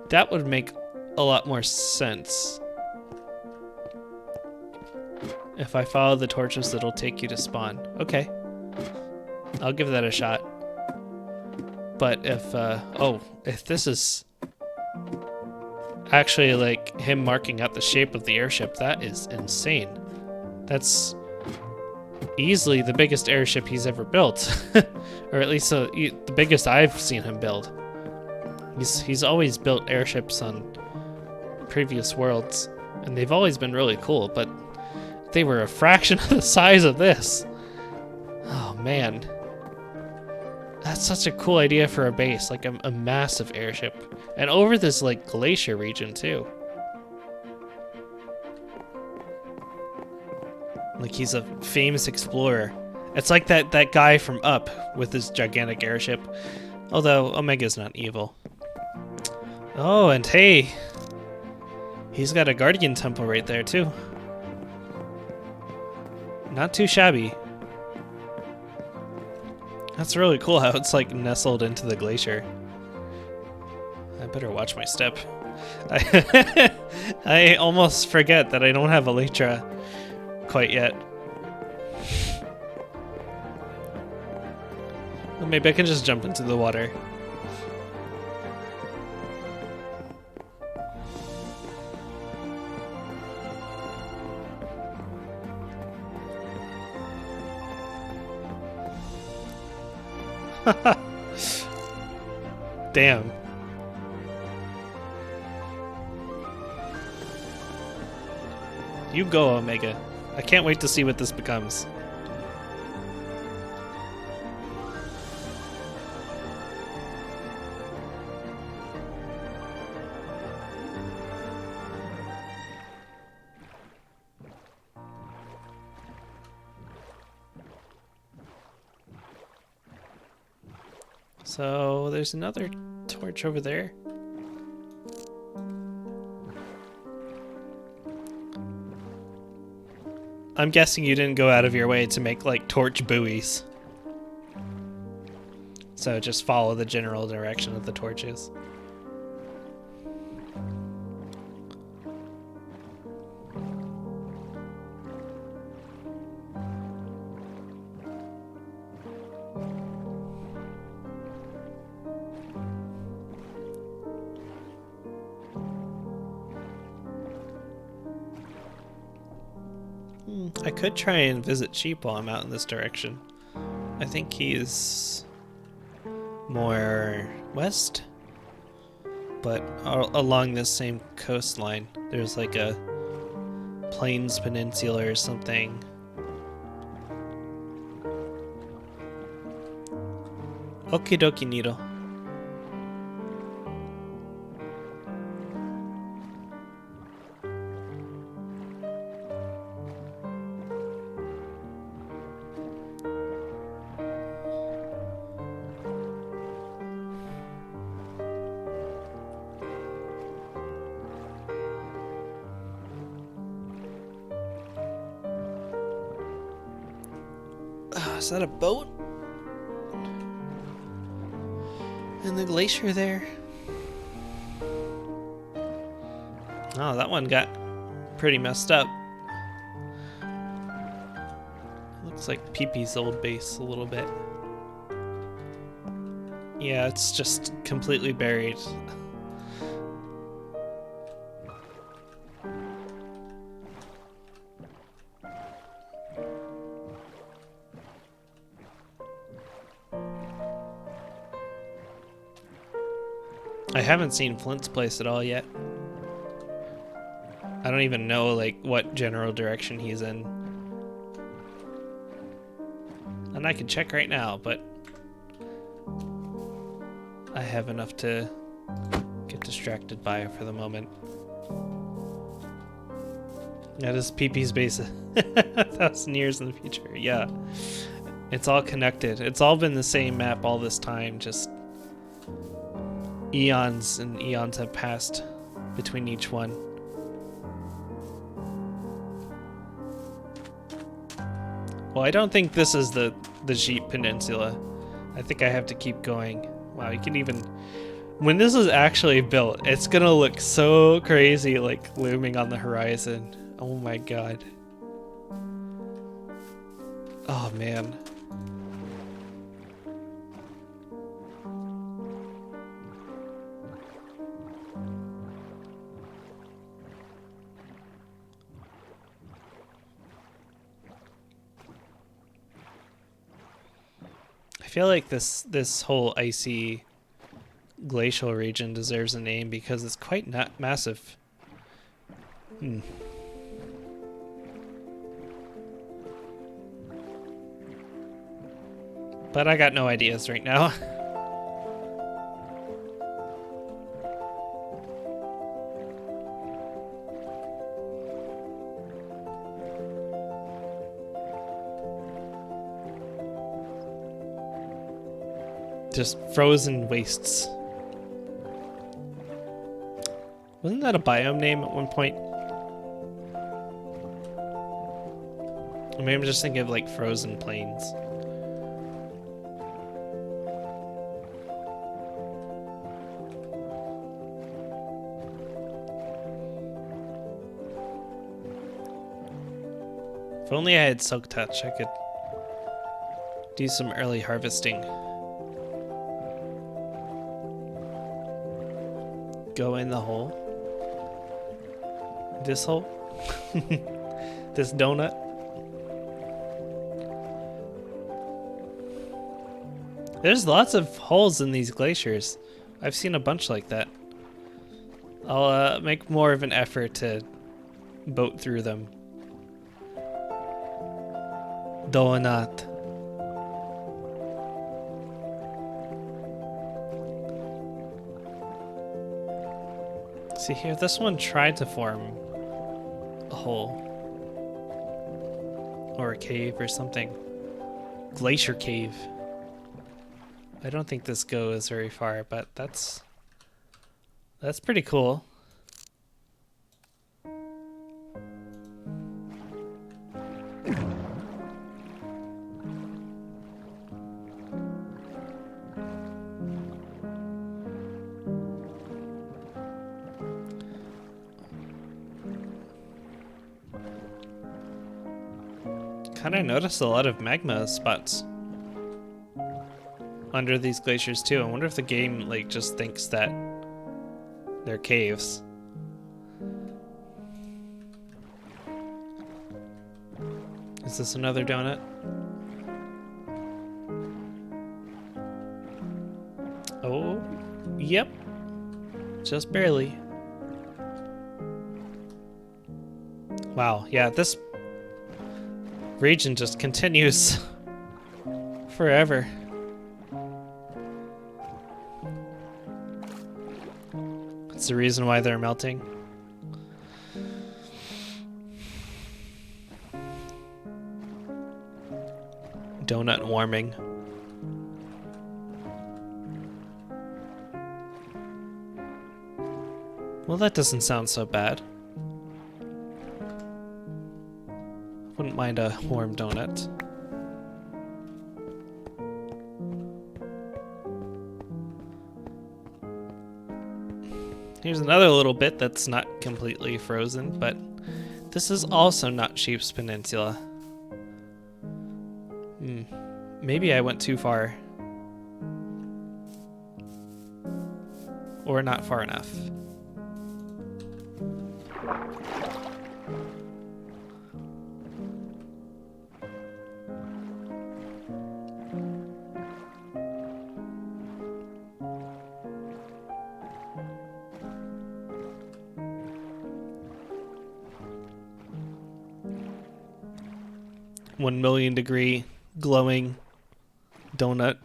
That would make a lot more sense. If I follow the torches, it'll take you to spawn. Okay. I'll give that a shot. But if this is actually like him marking out the shape of the airship, that is insane. That's easily the biggest airship he's ever built. Or at least the biggest I've seen him build. He's always built airships on previous worlds, and they've always been really cool, but they were a fraction of the size of this. Oh man. That's such a cool idea for a base, like a massive airship. And over this like glacier region too. Like he's a famous explorer. It's like that guy from Up with his gigantic airship. Although Omega's not evil. Oh, and hey, he's got a guardian temple right there too. Not too shabby. That's really cool how it's like nestled into the glacier. I better watch my step. I almost forget that I don't have Elytra quite yet. Well, maybe I can just jump into the water. Damn. You go, Omega. I can't wait to see what this becomes. So there's another torch over there. I'm guessing you didn't go out of your way to make like torch buoys. So just follow the general direction of the torches. I could try and visit Sheep while I'm out in this direction. I think he's more west, but along this same coastline. There's like a Plains Peninsula or something. Okie dokie, Needle. Is that a boat? In the glacier there? Oh, that one got pretty messed up. Looks like Pee-Pee's old base a little bit. Yeah, it's just completely buried. I haven't seen Flint's place at all yet. I don't even know like what general direction he's in. And I can check right now, but I have enough to get distracted by for the moment. That is PP's base 1,000 years in the future. Yeah. It's all connected. It's all been the same map all this time, just eons and eons have passed between each one. Well, I don't think this is the Sheep Peninsula. I think I have to keep going. Wow, you can even... When this is actually built, it's gonna look so crazy, like looming on the horizon. Oh my god. Oh man. I feel like this whole icy glacial region deserves a name because it's quite massive. But I got no ideas right now. Just frozen wastes. Wasn't that a biome name at one point? Or maybe I'm just thinking of like frozen plains. If only I had Silk Touch, I could do some early harvesting. Go in the hole. This hole? This donut? There's lots of holes in these glaciers. I've seen a bunch like that. I'll make more of an effort to boat through them. Donut. See here, this one tried to form a hole. Or a cave or something. Glacier cave. I don't think this goes very far, but that's pretty cool. Kinda noticed a lot of magma spots under these glaciers too. I wonder if the game like just thinks that they're caves. Is this another donut? Oh, yep. Just barely. Wow, yeah, this region just continues forever. That's the reason why they're melting. Donut warming. Well, that doesn't sound so bad. Wouldn't mind a warm donut. Here's another little bit that's not completely frozen, but this is also not Sheep's Peninsula. Maybe I went too far. or not far enough. $1,000,000 glowing donut.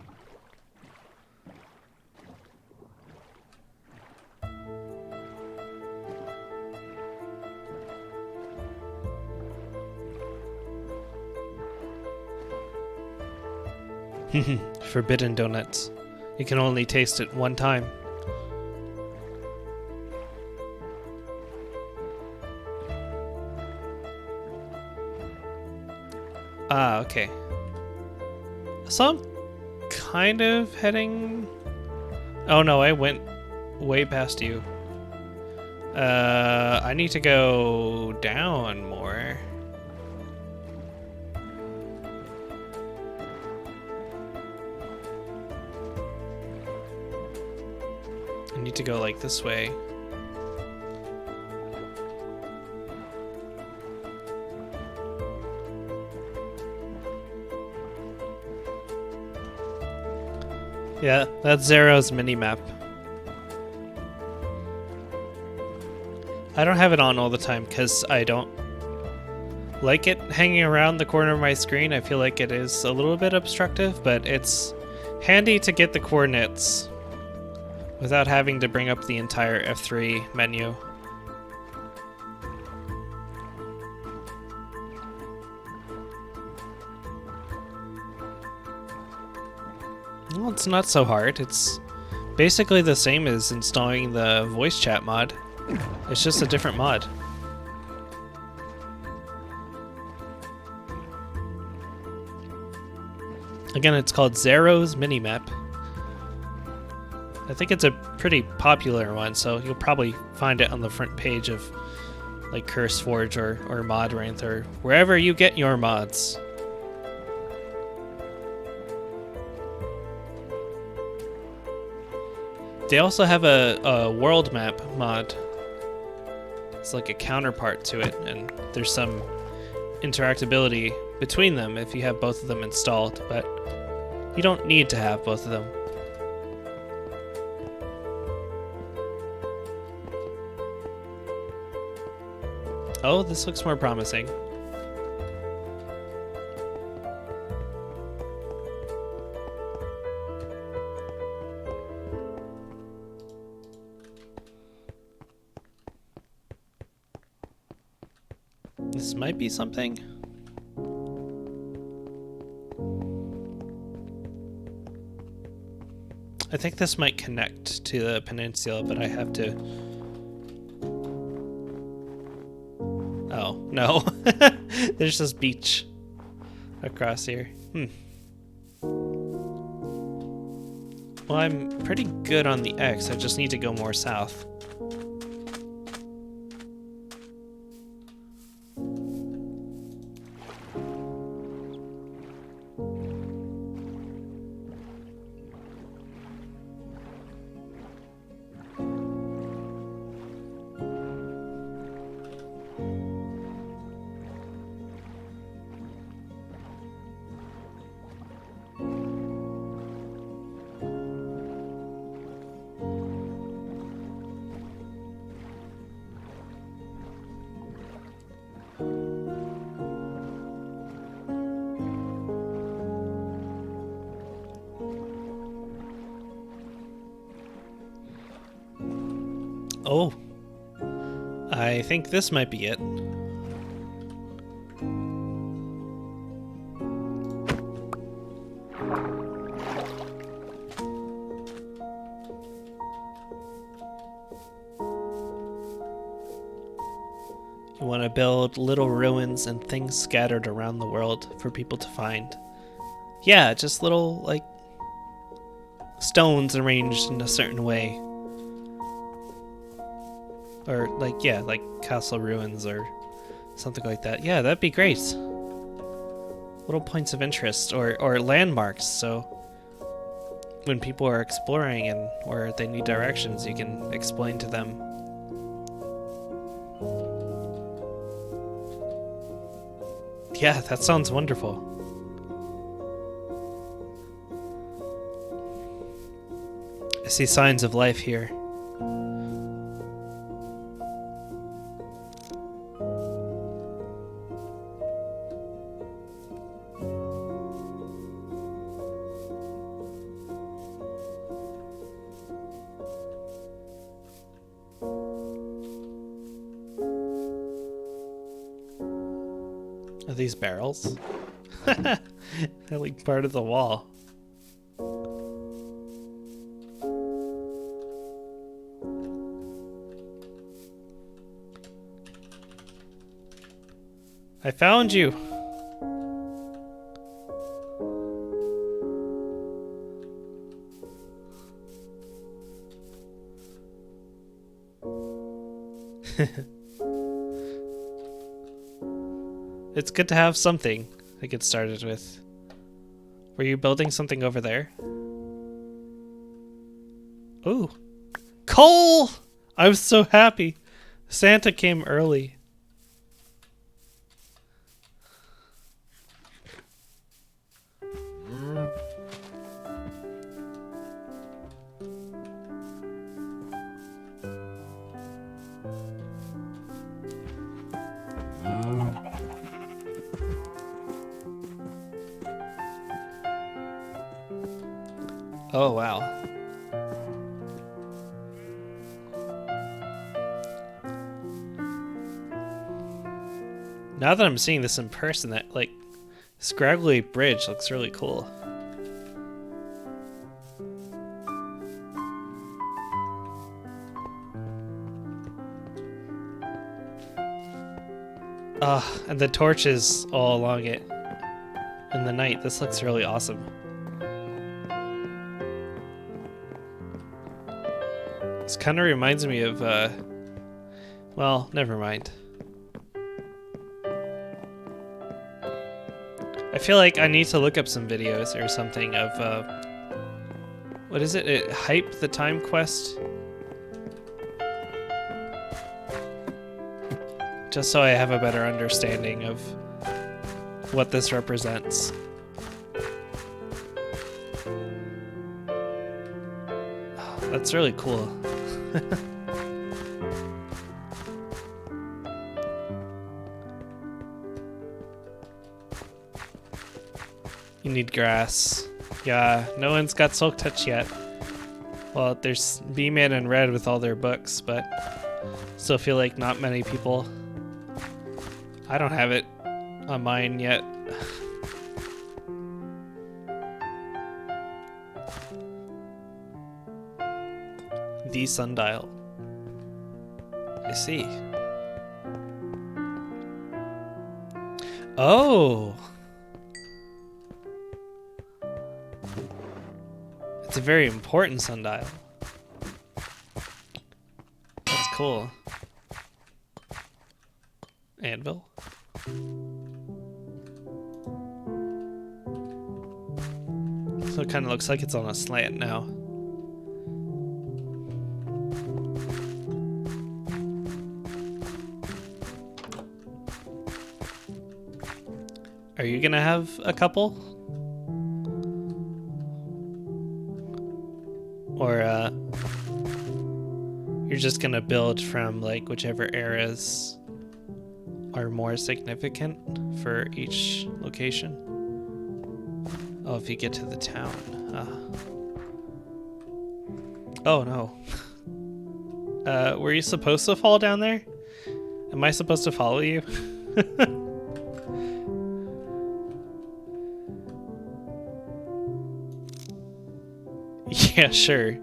Forbidden donuts. You can only taste it one time. Ah, okay. So I'm kind of heading... Oh no, I went way past you. I need to go down more. I need to go like this way. Yeah, that's Zero's mini-map. I don't have it on all the time because I don't like it hanging around the corner of my screen. I feel like it is a little bit obstructive, but it's handy to get the coordinates without having to bring up the entire F3 menu. Well, it's not so hard. It's basically the same as installing the voice chat mod. It's just a different mod. Again, it's called Zero's Minimap. I think it's a pretty popular one, so you'll probably find it on the front page of like CurseForge or Modranth or wherever you get your mods. They also have a world map mod. It's like a counterpart to it, and there's some interactability between them if you have both of them installed, but you don't need to have both of them. Oh, this looks more promising. This might be something. I think this might connect to the peninsula, but I have to... Oh, no. There's this beach across here. Well, I'm pretty good on the X. I just need to go more south. Oh, I think this might be it. You want to build little ruins and things scattered around the world for people to find. Yeah, just little, like, stones arranged in a certain way. Or, like, yeah, like castle ruins or something like that. Yeah, that'd be great. Little points of interest or landmarks, so when people are exploring and or they need directions, you can explain to them. Yeah, that sounds wonderful. I see signs of life here. Are these barrels? They're like part of the wall. I found you. It's good to have something to get started with. Were you building something over there? Ooh. Coal! I'm so happy. Santa came early. Oh, wow. Now that I'm seeing this in person, that like scraggly bridge looks really cool. And the torches all along it in the night. This looks really awesome. This kind of reminds me of, well, never mind. I feel like I need to look up some videos or something of, what is it? Hype the Time Quest? Just so I have a better understanding of what this represents. Oh, that's really cool. You need grass. Yeah, no one's got Silk Touch yet. Well, there's B-Man and Red with all their books, but still feel like not many people. I don't have it on mine yet. The sundial. I see. Oh! It's a very important sundial. That's cool. Anvil? So it kind of looks like it's on a slant now. Are you gonna have a couple? Or you're just gonna build from like whichever eras are more significant for each location? Oh, if you get to the town. Oh no. Were you supposed to fall down there? Am I supposed to follow you? Yeah, sure.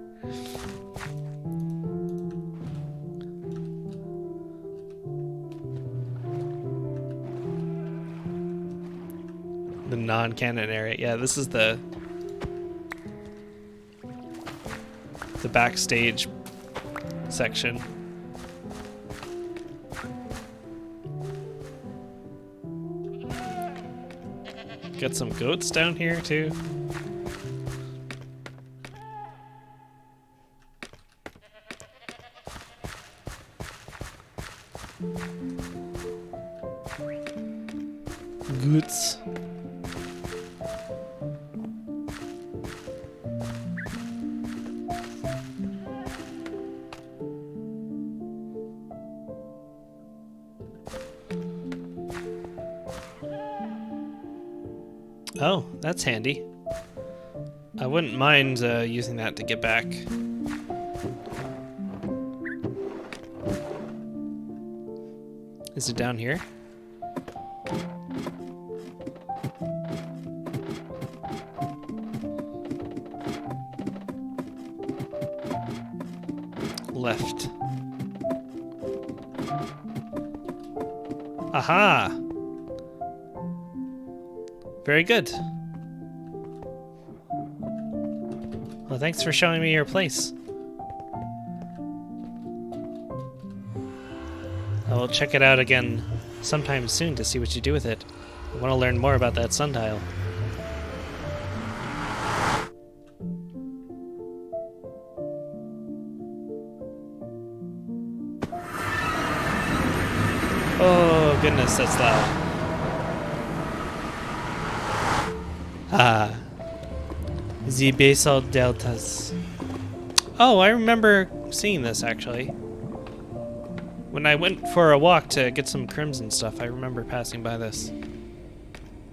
The non-canon area. Yeah, this is the backstage section. Got some goats down here too. Oh, that's handy. I wouldn't mind using that to get back. Is it down here? Left. Aha! Very good. Well, thanks for showing me your place. I will check it out again sometime soon to see what you do with it. I want to learn more about that sundial. Oh goodness, that's loud. Ah. The basalt deltas. Oh, I remember seeing this actually. When I went for a walk to get some crimson stuff, I remember passing by this.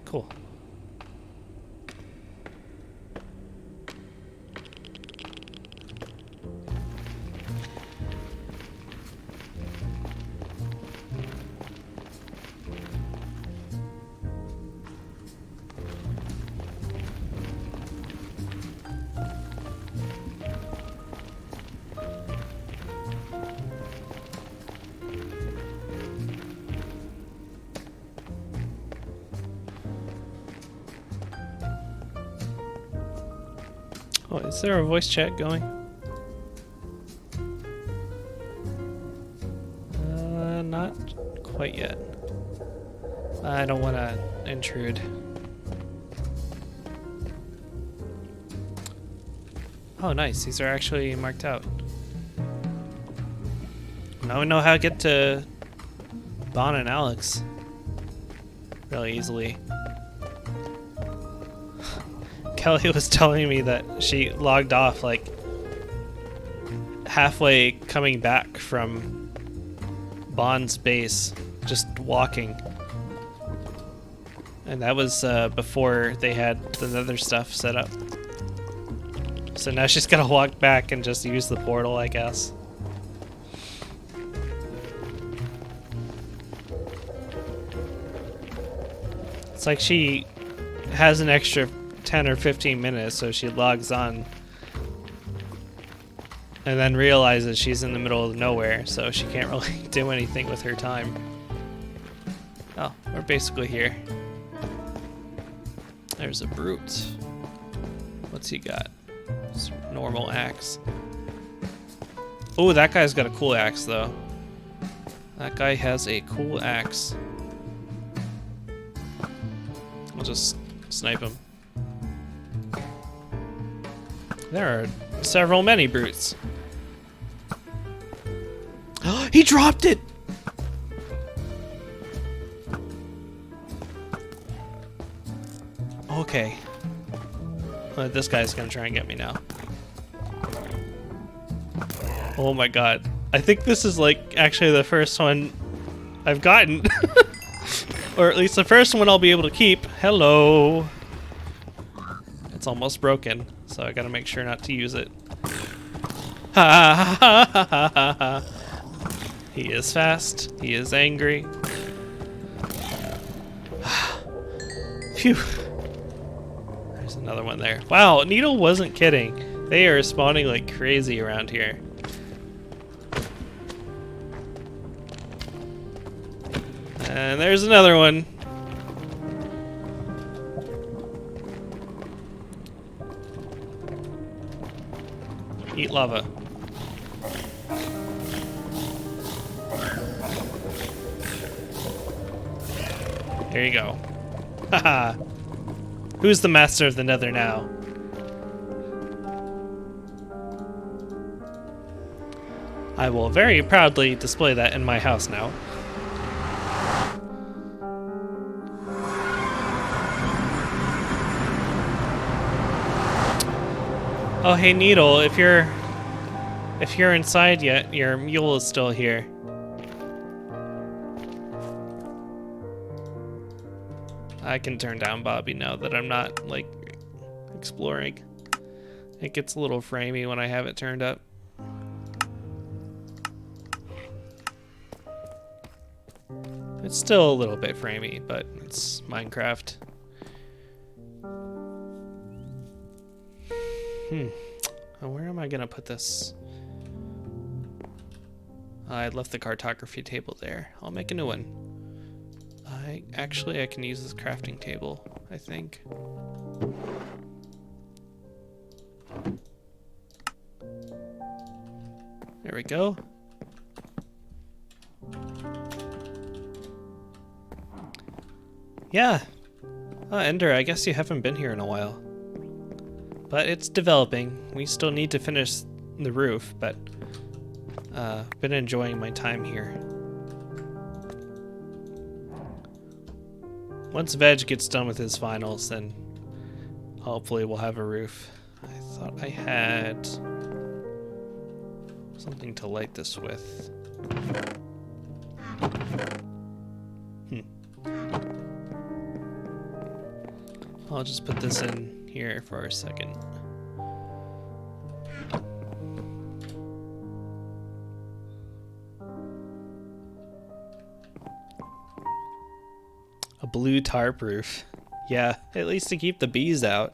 Cool. Oh, is there a voice chat going? Not quite yet. I don't want to intrude. Oh, nice. These are actually marked out. Now we know how to get to Bon and Alex really easily. Kelly was telling me that she logged off like halfway coming back from Bond's base, just walking. And that was before they had the other stuff set up. So now she's gotta walk back and just use the portal, I guess. It's like she has an extra 10 or 15 minutes, so she logs on and then realizes she's in the middle of nowhere, so she can't really do anything with her time. Oh, we're basically here. There's a brute. What's he got? Just normal axe. Oh, that guy's got a cool axe though. That guy has a cool axe. I'll just snipe him. There are many brutes. He dropped it! Okay. This guy's gonna try and get me now. Oh my god. I think this is like actually the first one I've gotten. Or at least the first one I'll be able to keep. Hello. It's almost broken, so I gotta make sure not to use it. Ha ha ha ha ha ha. He is fast. He is angry. Phew. There's another one there. Wow, Needle wasn't kidding. They are spawning like crazy around here. And there's another one. Eat lava. There you go. Haha. Who's the master of the Nether now? I will very proudly display that in my house now. Oh, hey Needle, if you're inside yet, your mule is still here. I can turn down Bobby now that I'm not, like, exploring. It gets a little framey when I have it turned up. It's still a little bit framey, but it's Minecraft. Where am I gonna put this? I left the cartography table there. I'll make a new one. Actually I can use this crafting table, I think. There we go. Yeah. Ender, I guess you haven't been here in a while. But it's developing. We still need to finish the roof, but been enjoying my time here. Once Veg gets done with his finals, then hopefully we'll have a roof. I thought I had something to light this with. I'll just put this in here for a second. A blue tarp roof. Yeah, at least to keep the bees out.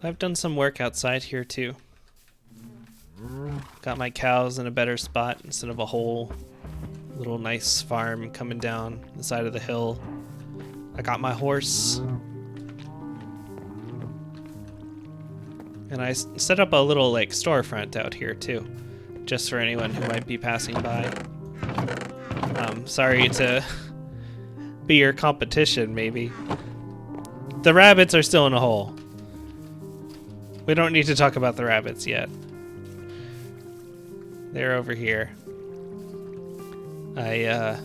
I've done some work outside here too. Got my cows in a better spot instead of a whole little nice farm coming down the side of the hill. I got my horse. And I set up a little like storefront out here too, just for anyone who might be passing by. Sorry to be your competition, maybe. The rabbits are still in a hole. We don't need to talk about the rabbits yet. They're over here. I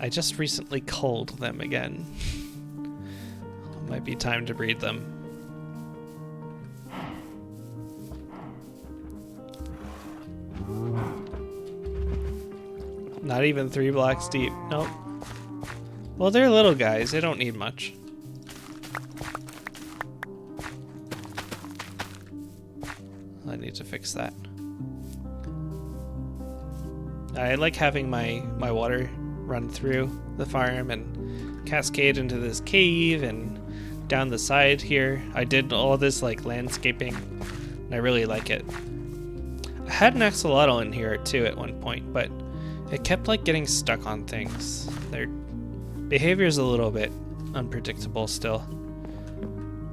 just recently culled them again. Might be time to breed them. Not even 3 blocks deep. Nope. Well, they're little guys. They don't need much. I need to fix that. I like having my water run through the farm and cascade into this cave and down the side here. I did all this like landscaping and I really like it. I had an axolotl in here too at one point, but it kept like getting stuck on things. Their behavior is a little bit unpredictable still.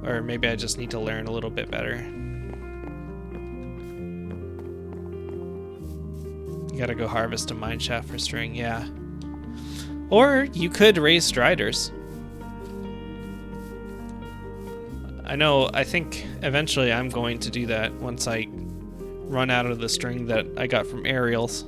Or maybe I just need to learn a little bit better. You gotta go harvest a mine shaft for string, yeah. Or you could raise striders. I think eventually I'm going to do that once I run out of the string that I got from aerials.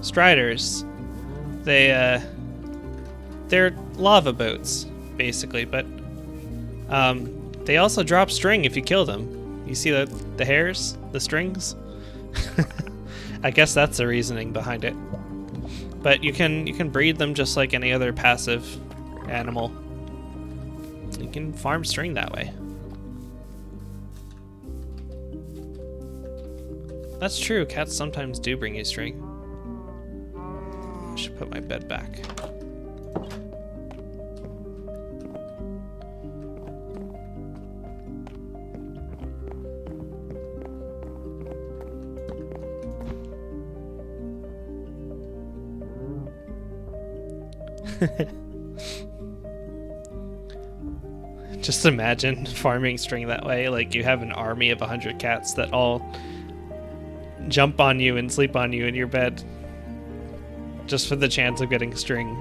Striders, they're lava boats, basically, but they also drop string if you kill them. You see the hairs, the strings? I guess that's the reasoning behind it. But you can breed them just like any other passive animal. You can farm string that way. That's true, cats sometimes do bring you string. I should put my bed back. Just imagine farming string that way. Like you have an army of 100 cats that all jump on you and sleep on you in your bed. Just for the chance of getting string.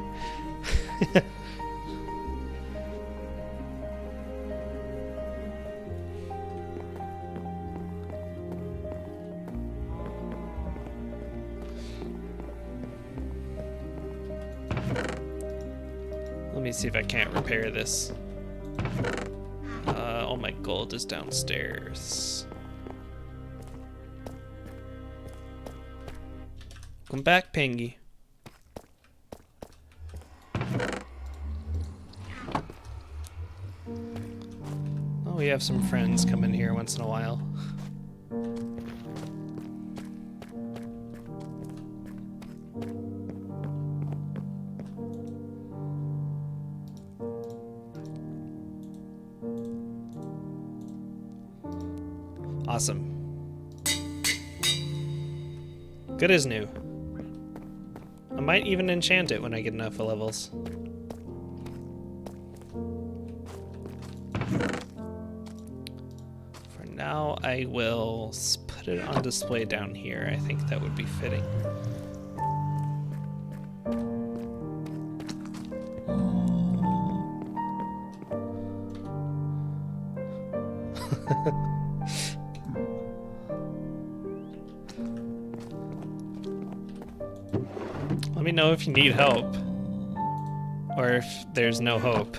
Let me see if I can't repair this. All my gold is downstairs. Come back, Pengy. Oh, we have some friends come in here once in a while. Awesome. Good as new. I might even enchant it when I get enough levels. For now, I will put it on display down here. I think that would be fitting. Let me know if you need help, or if there's no hope.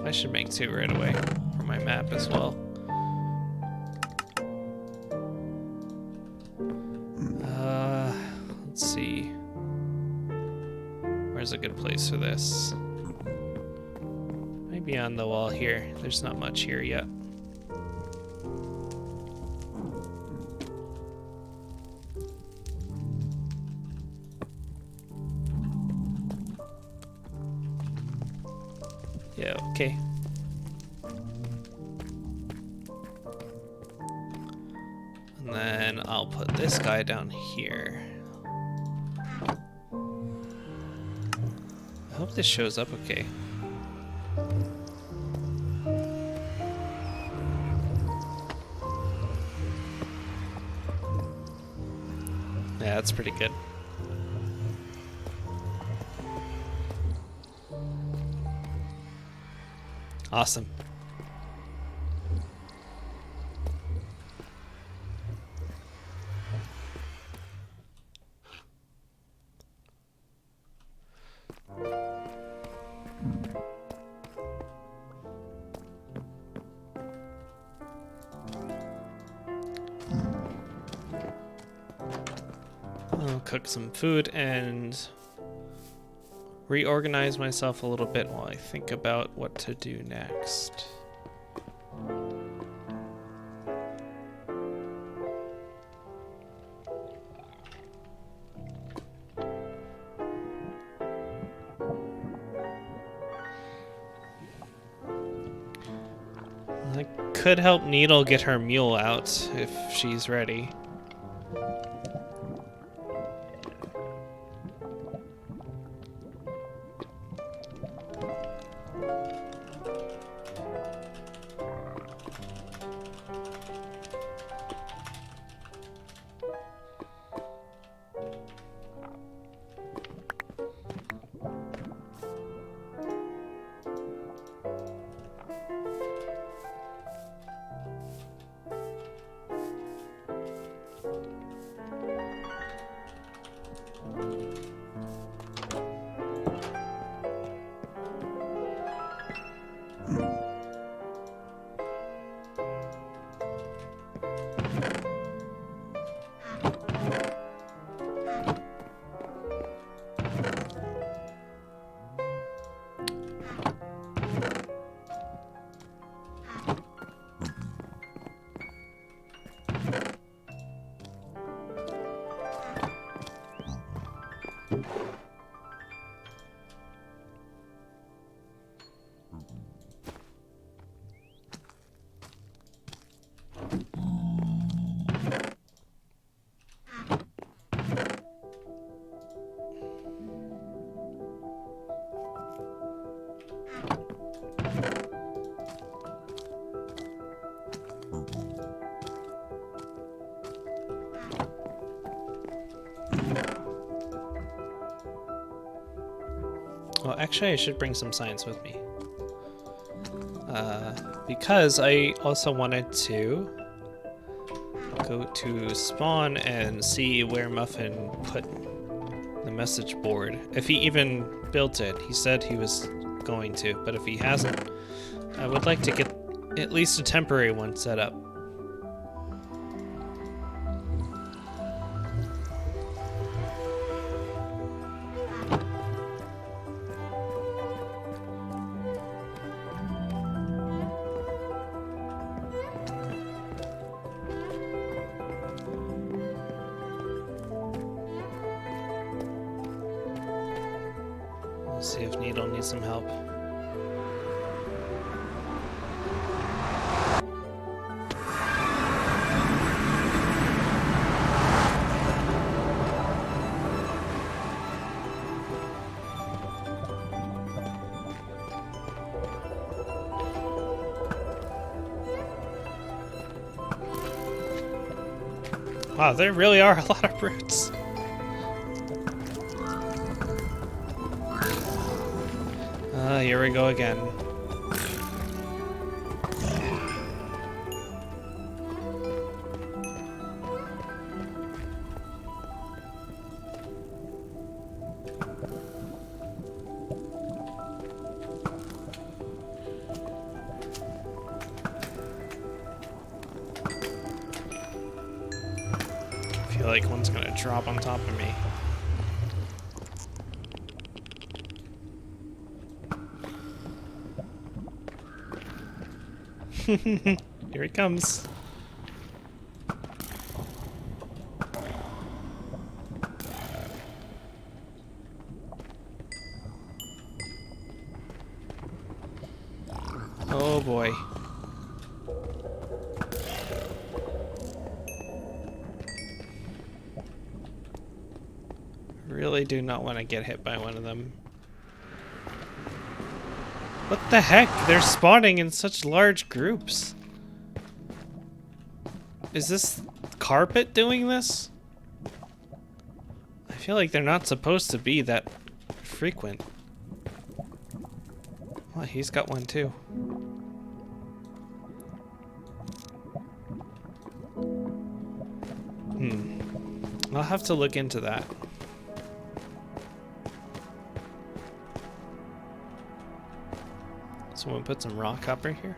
I should make 2 right away for my map as well. Let's see. Where's a good place for this? Maybe on the wall here. There's not much here yet. Yeah, okay. And then I'll put this guy down here. I hope this shows up okay. Yeah, that's pretty good. Awesome. I'll cook some food and reorganize myself a little bit while I think about what to do next. I could help Needle get her mule out if she's ready. Well, actually, I should bring some science with me. Because I also wanted to go to spawn and see where Muffin put the message board. If he even built it, he said he was going to, but if he hasn't, I would like to get at least a temporary one set up. Let's see if Needle needs some help. Wow, there really are a lot of brutes. Here we go again. I feel like one's gonna drop on top of me. Here he comes. Oh boy. Really do not want to get hit by one of them. What the heck? They're spawning in such large groups. Is this carpet doing this? I feel like they're not supposed to be that frequent. Well, he's got one too. I'll have to look into that. Someone put some rock copper here.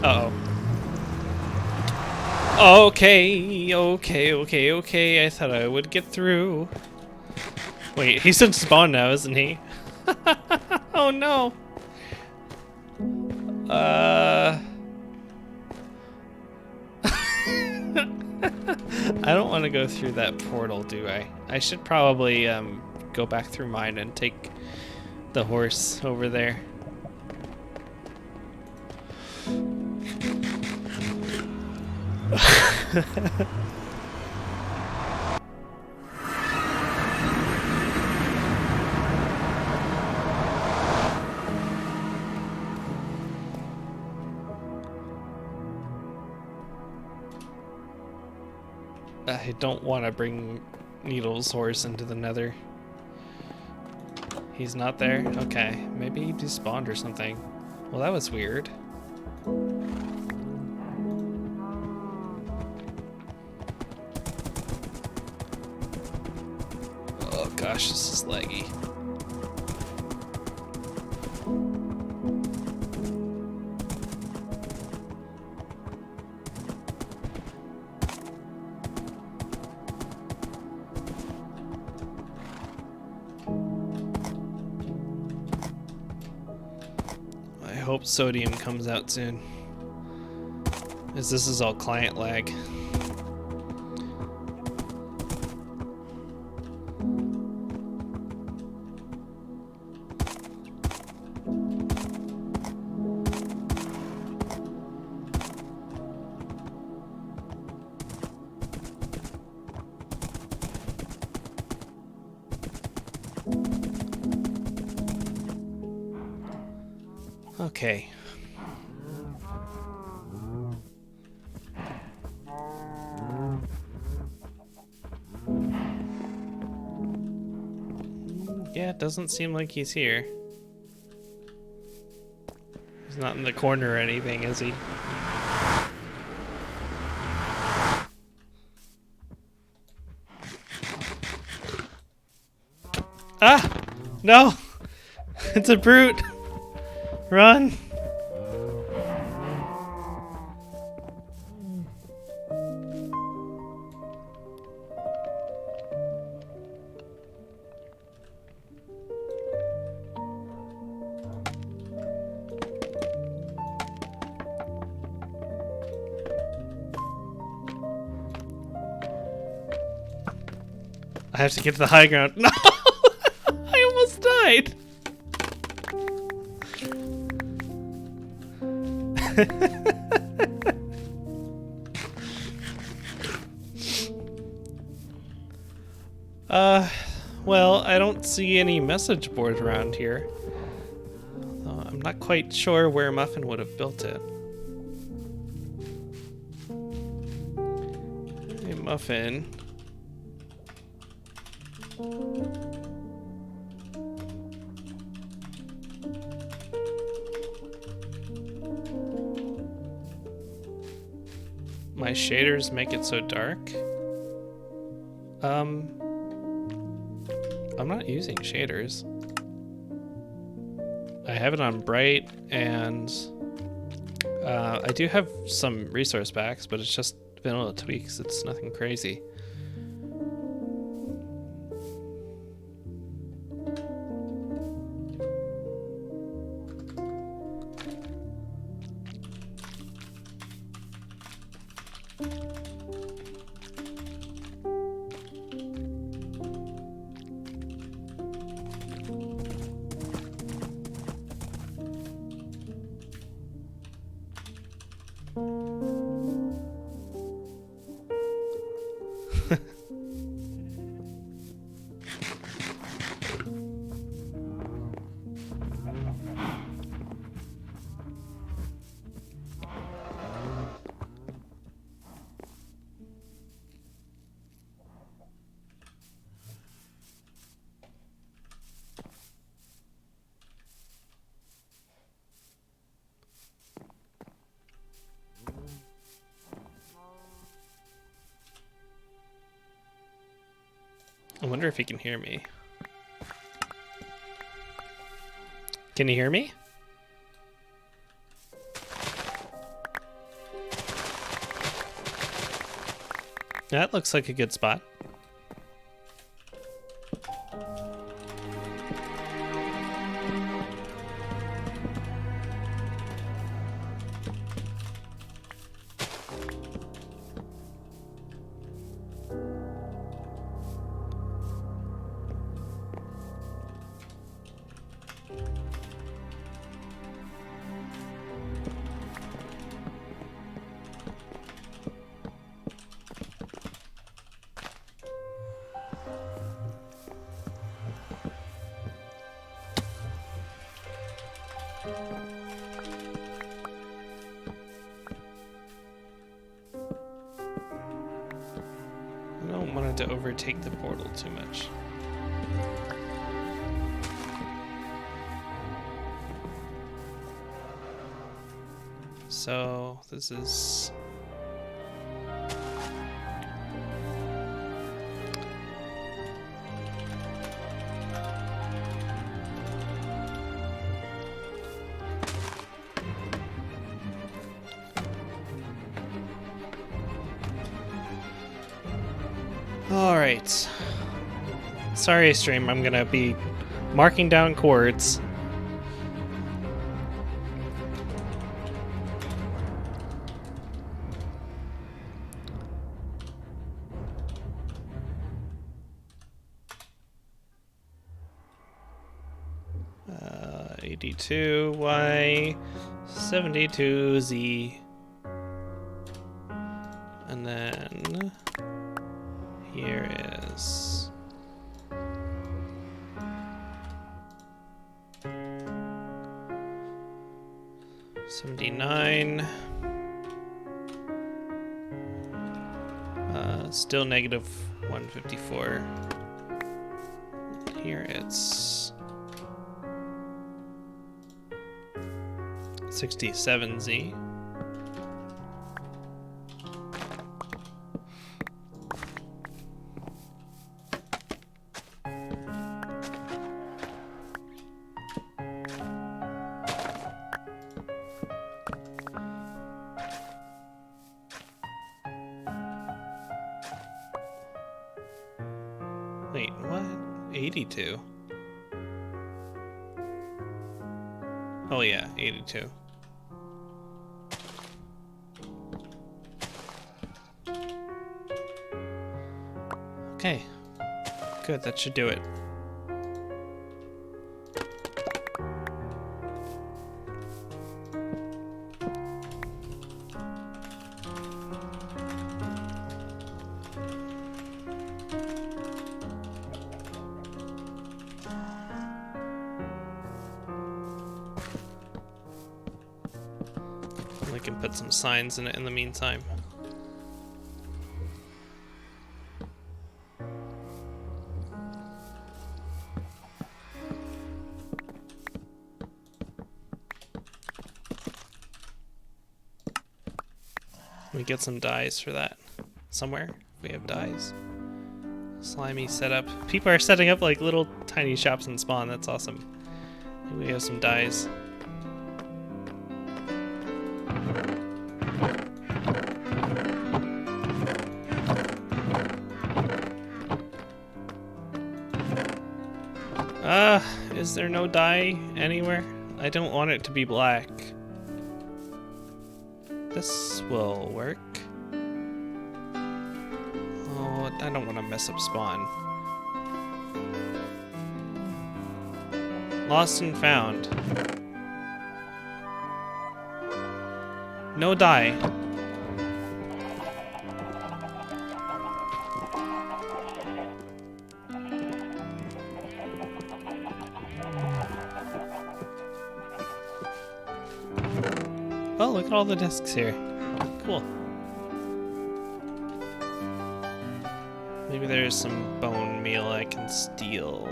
Uh-oh. Okay. I thought I would get through. Wait, he's in spawn now, isn't he? Oh no. I don't want to go through that portal, do I? I should probably go back through mine and take the horse over there. I don't want to bring Needle's horse into the Nether. He's not there? Okay, maybe he despawned or something. Well, that was weird. Oh gosh, this is laggy. I hope sodium comes out soon, as this is all client lag. Okay. Yeah, it doesn't seem like he's here. He's not in the corner or anything, is he? Ah! No! It's a brute! Run! I have to get to the high ground. No! I almost died! Well, I don't see any message board around here. I'm not quite sure where Muffin would have built it. Hey, Muffin. My shaders make it so dark. I'm not using shaders. I have it on bright, and I do have some resource packs, but it's just vanilla tweaks. It's nothing crazy. I wonder if he can hear me. Can you hear me? That looks like a good spot. I don't want it to overtake the portal too much. So this is all right. Sorry, stream. I'm gonna be marking down chords. Uh, 82Y, 72Z, and then here is 79. Still negative 154. Here it's 67Z. Wait, what? 82. Oh yeah, 82. Okay. Good, that should do it. We can put some signs in it in the meantime. We get some dyes for that somewhere. We have dyes. Slimy setup. People are setting up like little tiny shops in spawn. That's awesome. We have some dyes. Is there no dye anywhere? I don't want it to be black. This will work. Oh, I don't want to mess up spawn. Lost and found. No dye. Oh, look at all the discs here. Cool. Maybe there's some bone meal I can steal.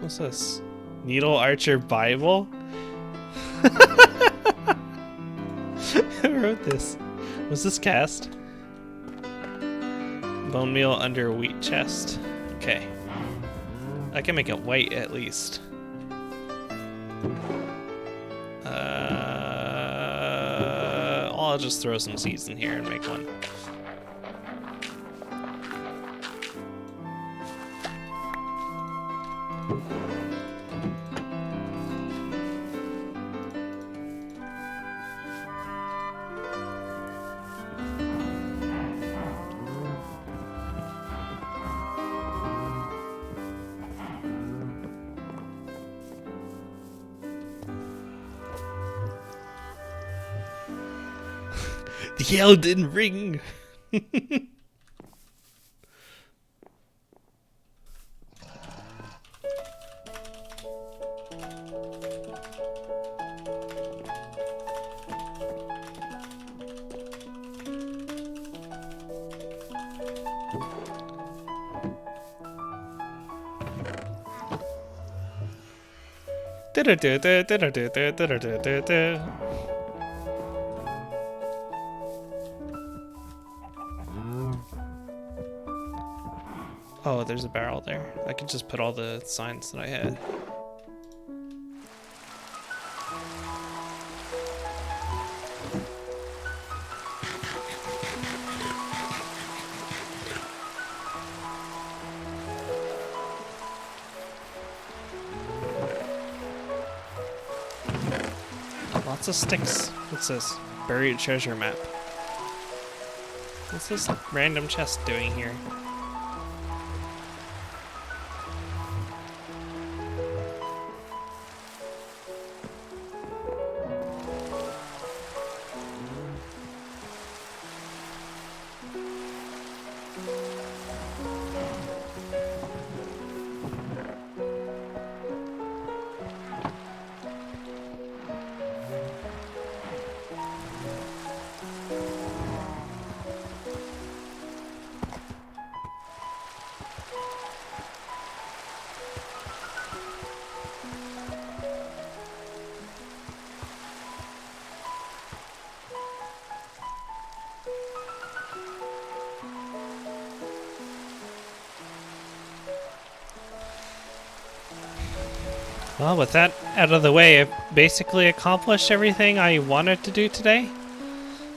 What's this? Needle Archer Bible? Who wrote this? Was this cast? Bone meal under wheat chest. Okay. I can make it white at least. I'll just throw some seeds in here and make one. The Elden Ring! Oh, there's a barrel there. I could just put all the signs that I had. Lots of sticks. What's this? Buried treasure map. What's this random chest doing here? Well, with that out of the way, I've basically accomplished everything I wanted to do today.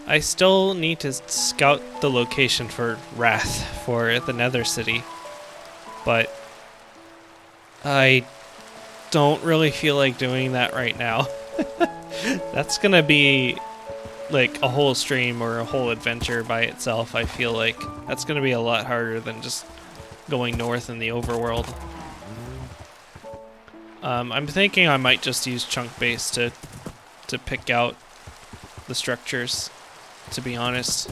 I still need to scout the location for Wrath for the Nether City, but I don't really feel like doing that right now. That's gonna be like a whole stream or a whole adventure by itself. I feel like that's gonna be a lot harder than just going north in the overworld. I'm thinking I might just use chunk base to pick out the structures, to be honest.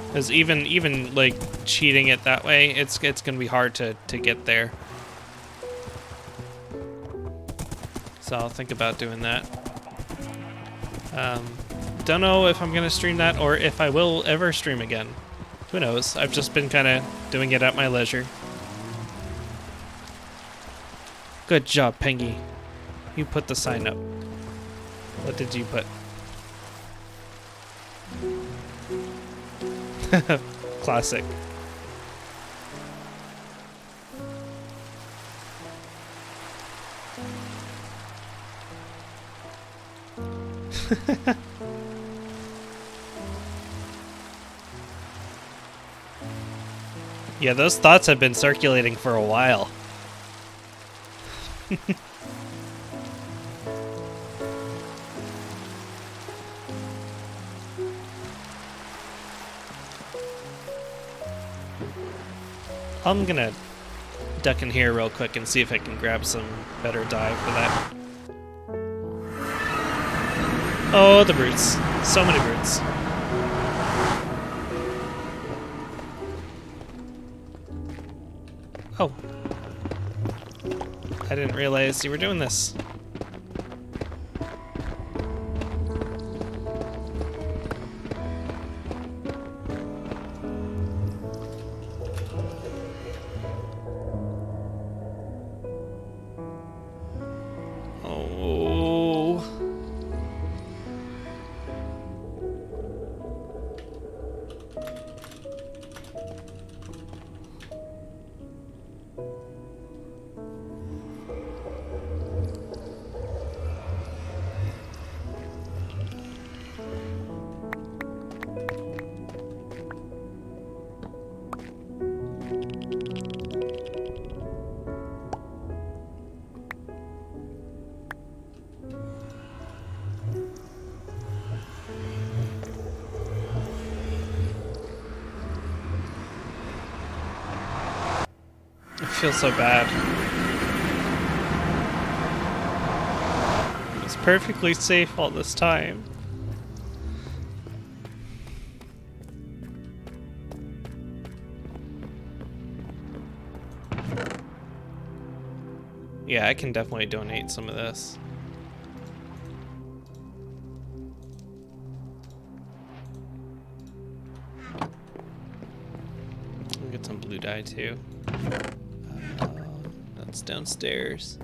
Because even like cheating it that way, it's gonna be hard to get there. So I'll think about doing that. Don't know if I'm gonna stream that or if I will ever stream again. Who knows? I've just been kind of doing it at my leisure. Good job, Pengy. You put the sign up. What did you put? Classic. Yeah, those thoughts have been circulating for a while. I'm gonna duck in here real quick and see if I can grab some better dye for that. Oh, the brutes. So many brutes. Oh. I didn't realize you were doing this. Oh. I feel so bad. It was perfectly safe all this time. Yeah, I can definitely donate some of this. I'll get some blue dye too. That's downstairs.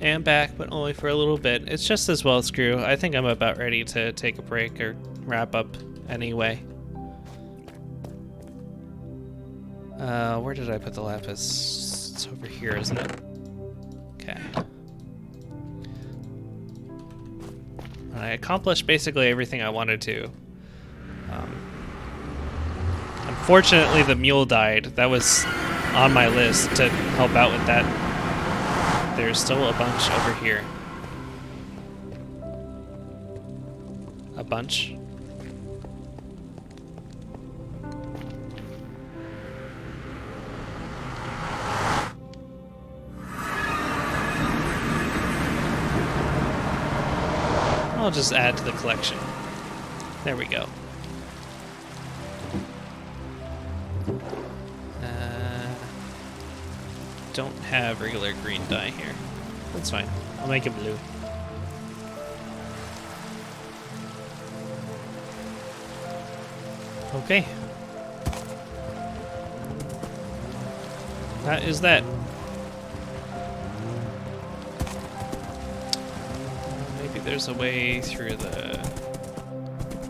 And back, but only for a little bit. It's just as well, Screw. I think I'm about ready to take a break or wrap up anyway. Where did I put the lapis? It's over here, isn't it? Okay. I accomplished basically everything I wanted to. Unfortunately, the mule died. That was on my list to help out with that. There's still a bunch over here. A bunch. I'll just add to the collection. There we go. Don't have regular green dye here. That's fine. I'll make it blue. Okay. That is that. Maybe there's a way through the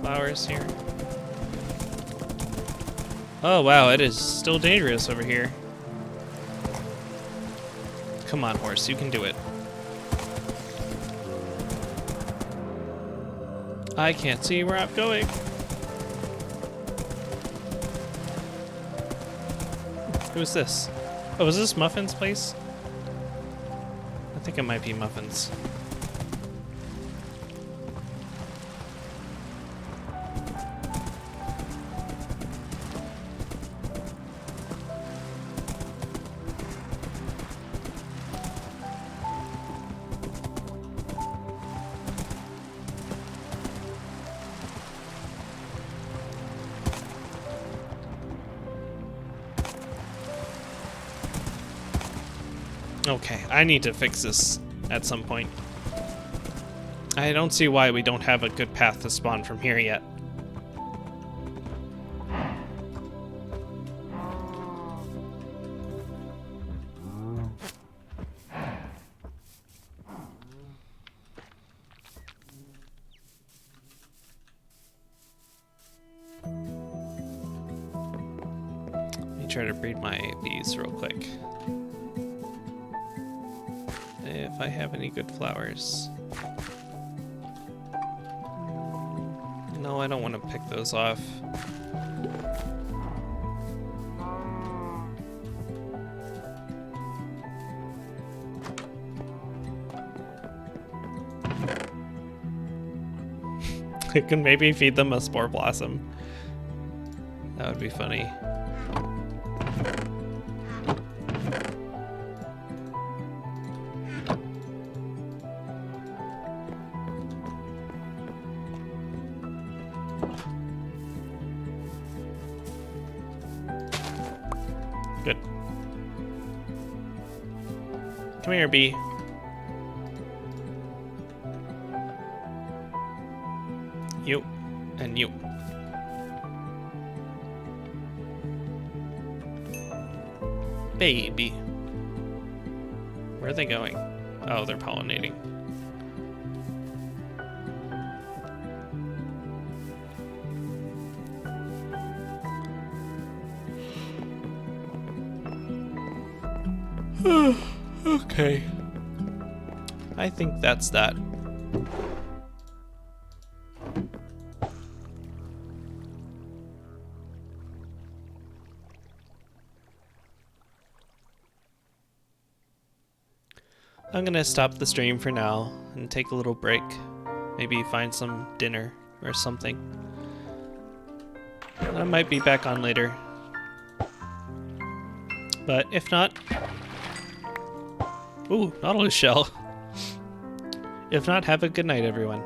flowers here. Oh wow, it is still dangerous over here. Come on, horse, you can do it. I can't see where I'm going. Who's this? Oh, is this Muffin's place? I think it might be Muffin's. Okay, I need to fix this at some point. I don't see why we don't have a good path to spawn from here yet. Let me try to breed my bees real quick. If I have any good flowers. No, I don't want to pick those off. I can maybe feed them a spore blossom. That would be funny. Good. Come here, bee. You and you. Baby. Where are they going? Oh, they're pollinating. Okay. I think that's that. I'm gonna stop the stream for now and take a little break. Maybe find some dinner or something. I might be back on later. But if not... Ooh, Nautilus shell. If not, have a good night, everyone.